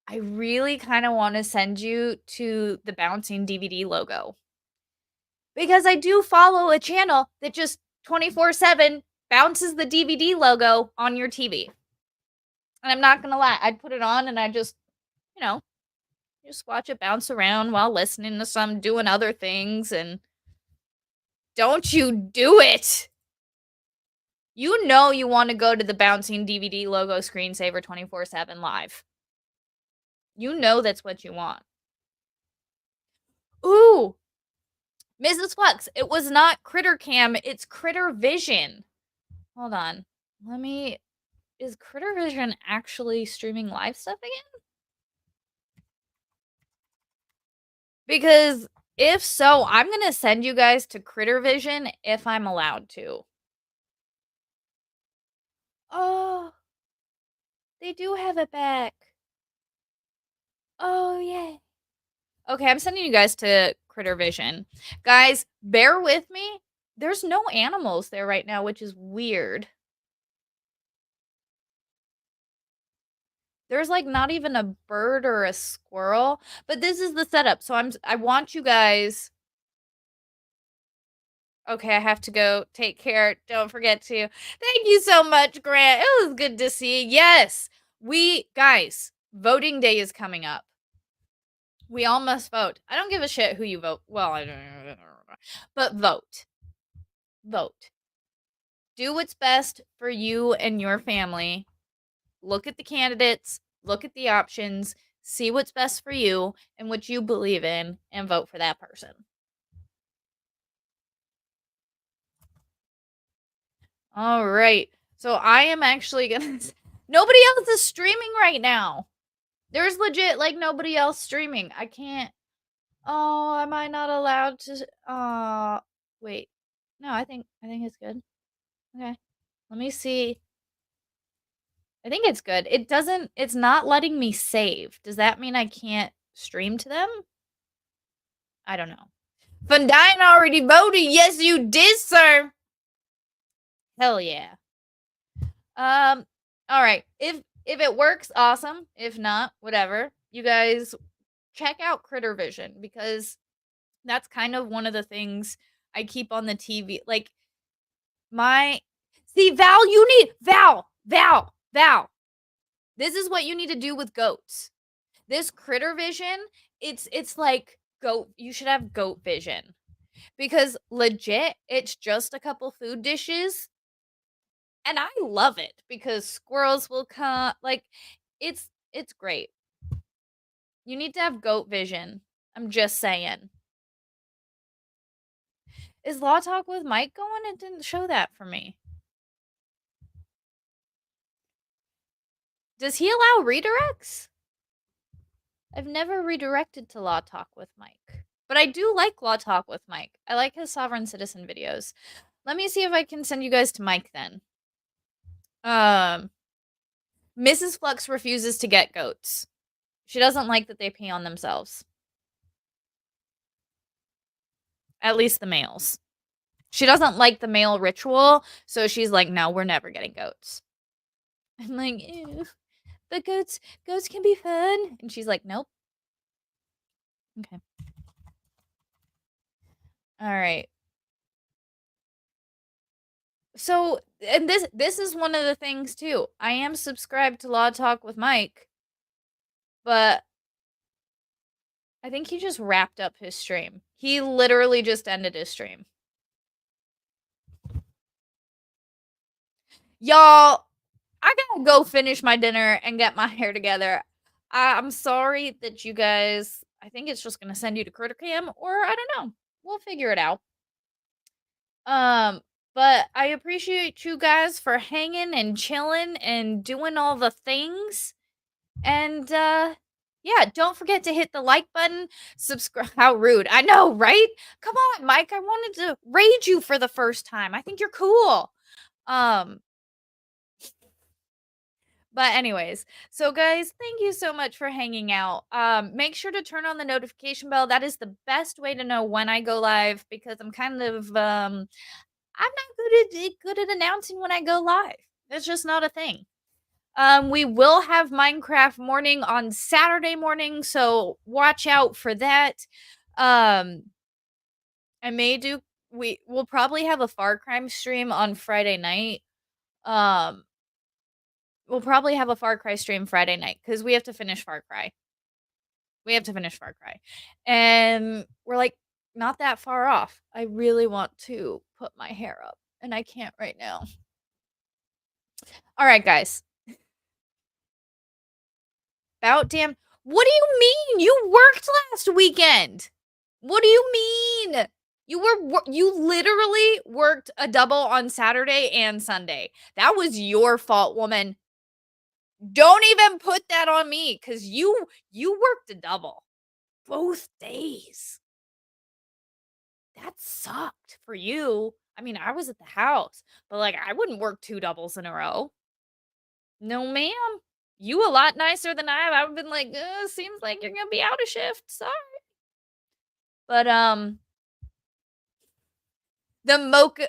I really kind of want to send you to the bouncing DVD logo. Because I do follow a channel that just 24/7 bounces the DVD logo on your TV. And I'm not gonna lie, I'd put it on and I just, you know, just watch it bounce around while listening to some doing other things, and don't you do it. You know you want to go to the bouncing DVD logo screensaver 24/7 live. You know that's what you want. Ooh, Mrs. Flux, it was not Critter Cam, it's Critter Vision. Hold on. Is Critter Vision actually streaming live stuff again? Because if so, I'm going to send you guys to Critter Vision if I'm allowed to. Oh, they do have it back. Oh, yeah. Okay, I'm sending you guys to Critter Vision. Guys, bear with me. There's no animals there right now, which is weird. There's like not even a bird or a squirrel, but this is the setup. So I want you guys. Okay, I have to go. Take care. Don't forget to. Thank you so much, Grant. It was good to see you. Yes. Guys, voting day is coming up. We all must vote. I don't give a shit who you vote. Well, I don't. But vote. Vote. Do what's best for you and your family. Look at the candidates, look at the options, see what's best for you and what you believe in, and vote for that person. All right. So I am actually gonna. Nobody else is streaming right now. There's legit like nobody else streaming. I can't. Oh, am I not allowed to? Wait. No, I think it's good. Okay. Let me see. I think it's good. It's not letting me save. Does that mean I can't stream to them? I don't know. Fundine already voted. Yes, you did, sir. Hell yeah. All right. If it works, awesome. If not, whatever. You guys check out Critter Vision because that's kind of one of the things I keep on the TV. Like Val, you need Val. This is what you need to do with goats. This Critter Vision, it's like goat. You should have goat vision. Because legit, it's just a couple food dishes. And I love it because squirrels will come. Like, it's great. You need to have goat vision. I'm just saying. Is Law Talk with Mike going? It didn't show that for me. Does he allow redirects? I've never redirected to Law Talk with Mike. But I do like Law Talk with Mike. I like his Sovereign Citizen videos. Let me see if I can send you guys to Mike then. Mrs. Flux refuses to get goats. She doesn't like that they pee on themselves. At least the males. She doesn't like the male ritual, so she's like, no, we're never getting goats. I'm like, ew. But goats can be fun. And she's like, nope. Okay. All right. So, and this is one of the things too. I am subscribed to Law Talk with Mike, but I think he just wrapped up his stream. He literally just ended his stream. Y'all, I gotta go finish my dinner and get my hair together. I'm sorry that you guys. I think it's just gonna send you to Critter Cam, or I don't know. We'll figure it out. But I appreciate you guys for hanging and chilling and doing all the things. And yeah, don't forget to hit the like button, subscribe. How rude. I know, right? Come on, Mike. I wanted to raid you for the first time. I think you're cool. But anyways, so guys, thank you so much for hanging out. Make sure to turn on the notification bell. That is the best way to know when I go live because I'm kind of I'm not good at announcing when I go live. It's just not a thing. We will have Minecraft morning on Saturday morning, so watch out for that. I may do we'll probably have a Far Cry stream on Friday night. Um, we'll probably have a Far Cry stream Friday night because we have to finish Far Cry. We have to finish Far Cry. And we're like not that far off. I really want to put my hair up and I can't right now. All right, guys. About damn. What do you mean? You worked last weekend. What do you mean? You literally worked a double on Saturday and Sunday. That was your fault, woman. Don't even put that on me cuz you worked a double both days. That sucked for you. I mean, I was at the house, but like I wouldn't work two doubles in a row. No, ma'am. You a lot nicer than I have. I would've been like, seems like you're gonna be out of shift. Sorry. But the mocha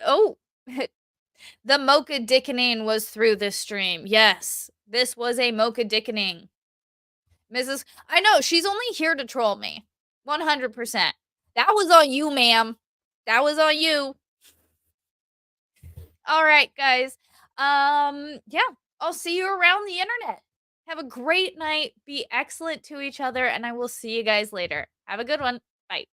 the mocha dickening was through this stream. Yes. This was a mocha dickening. Mrs. I know, she's only here to troll me. 100%. That was on you, ma'am. That was on you. All right, guys. Yeah, I'll see you around the internet. Have a great night. Be excellent to each other, and I will see you guys later. Have a good one. Bye.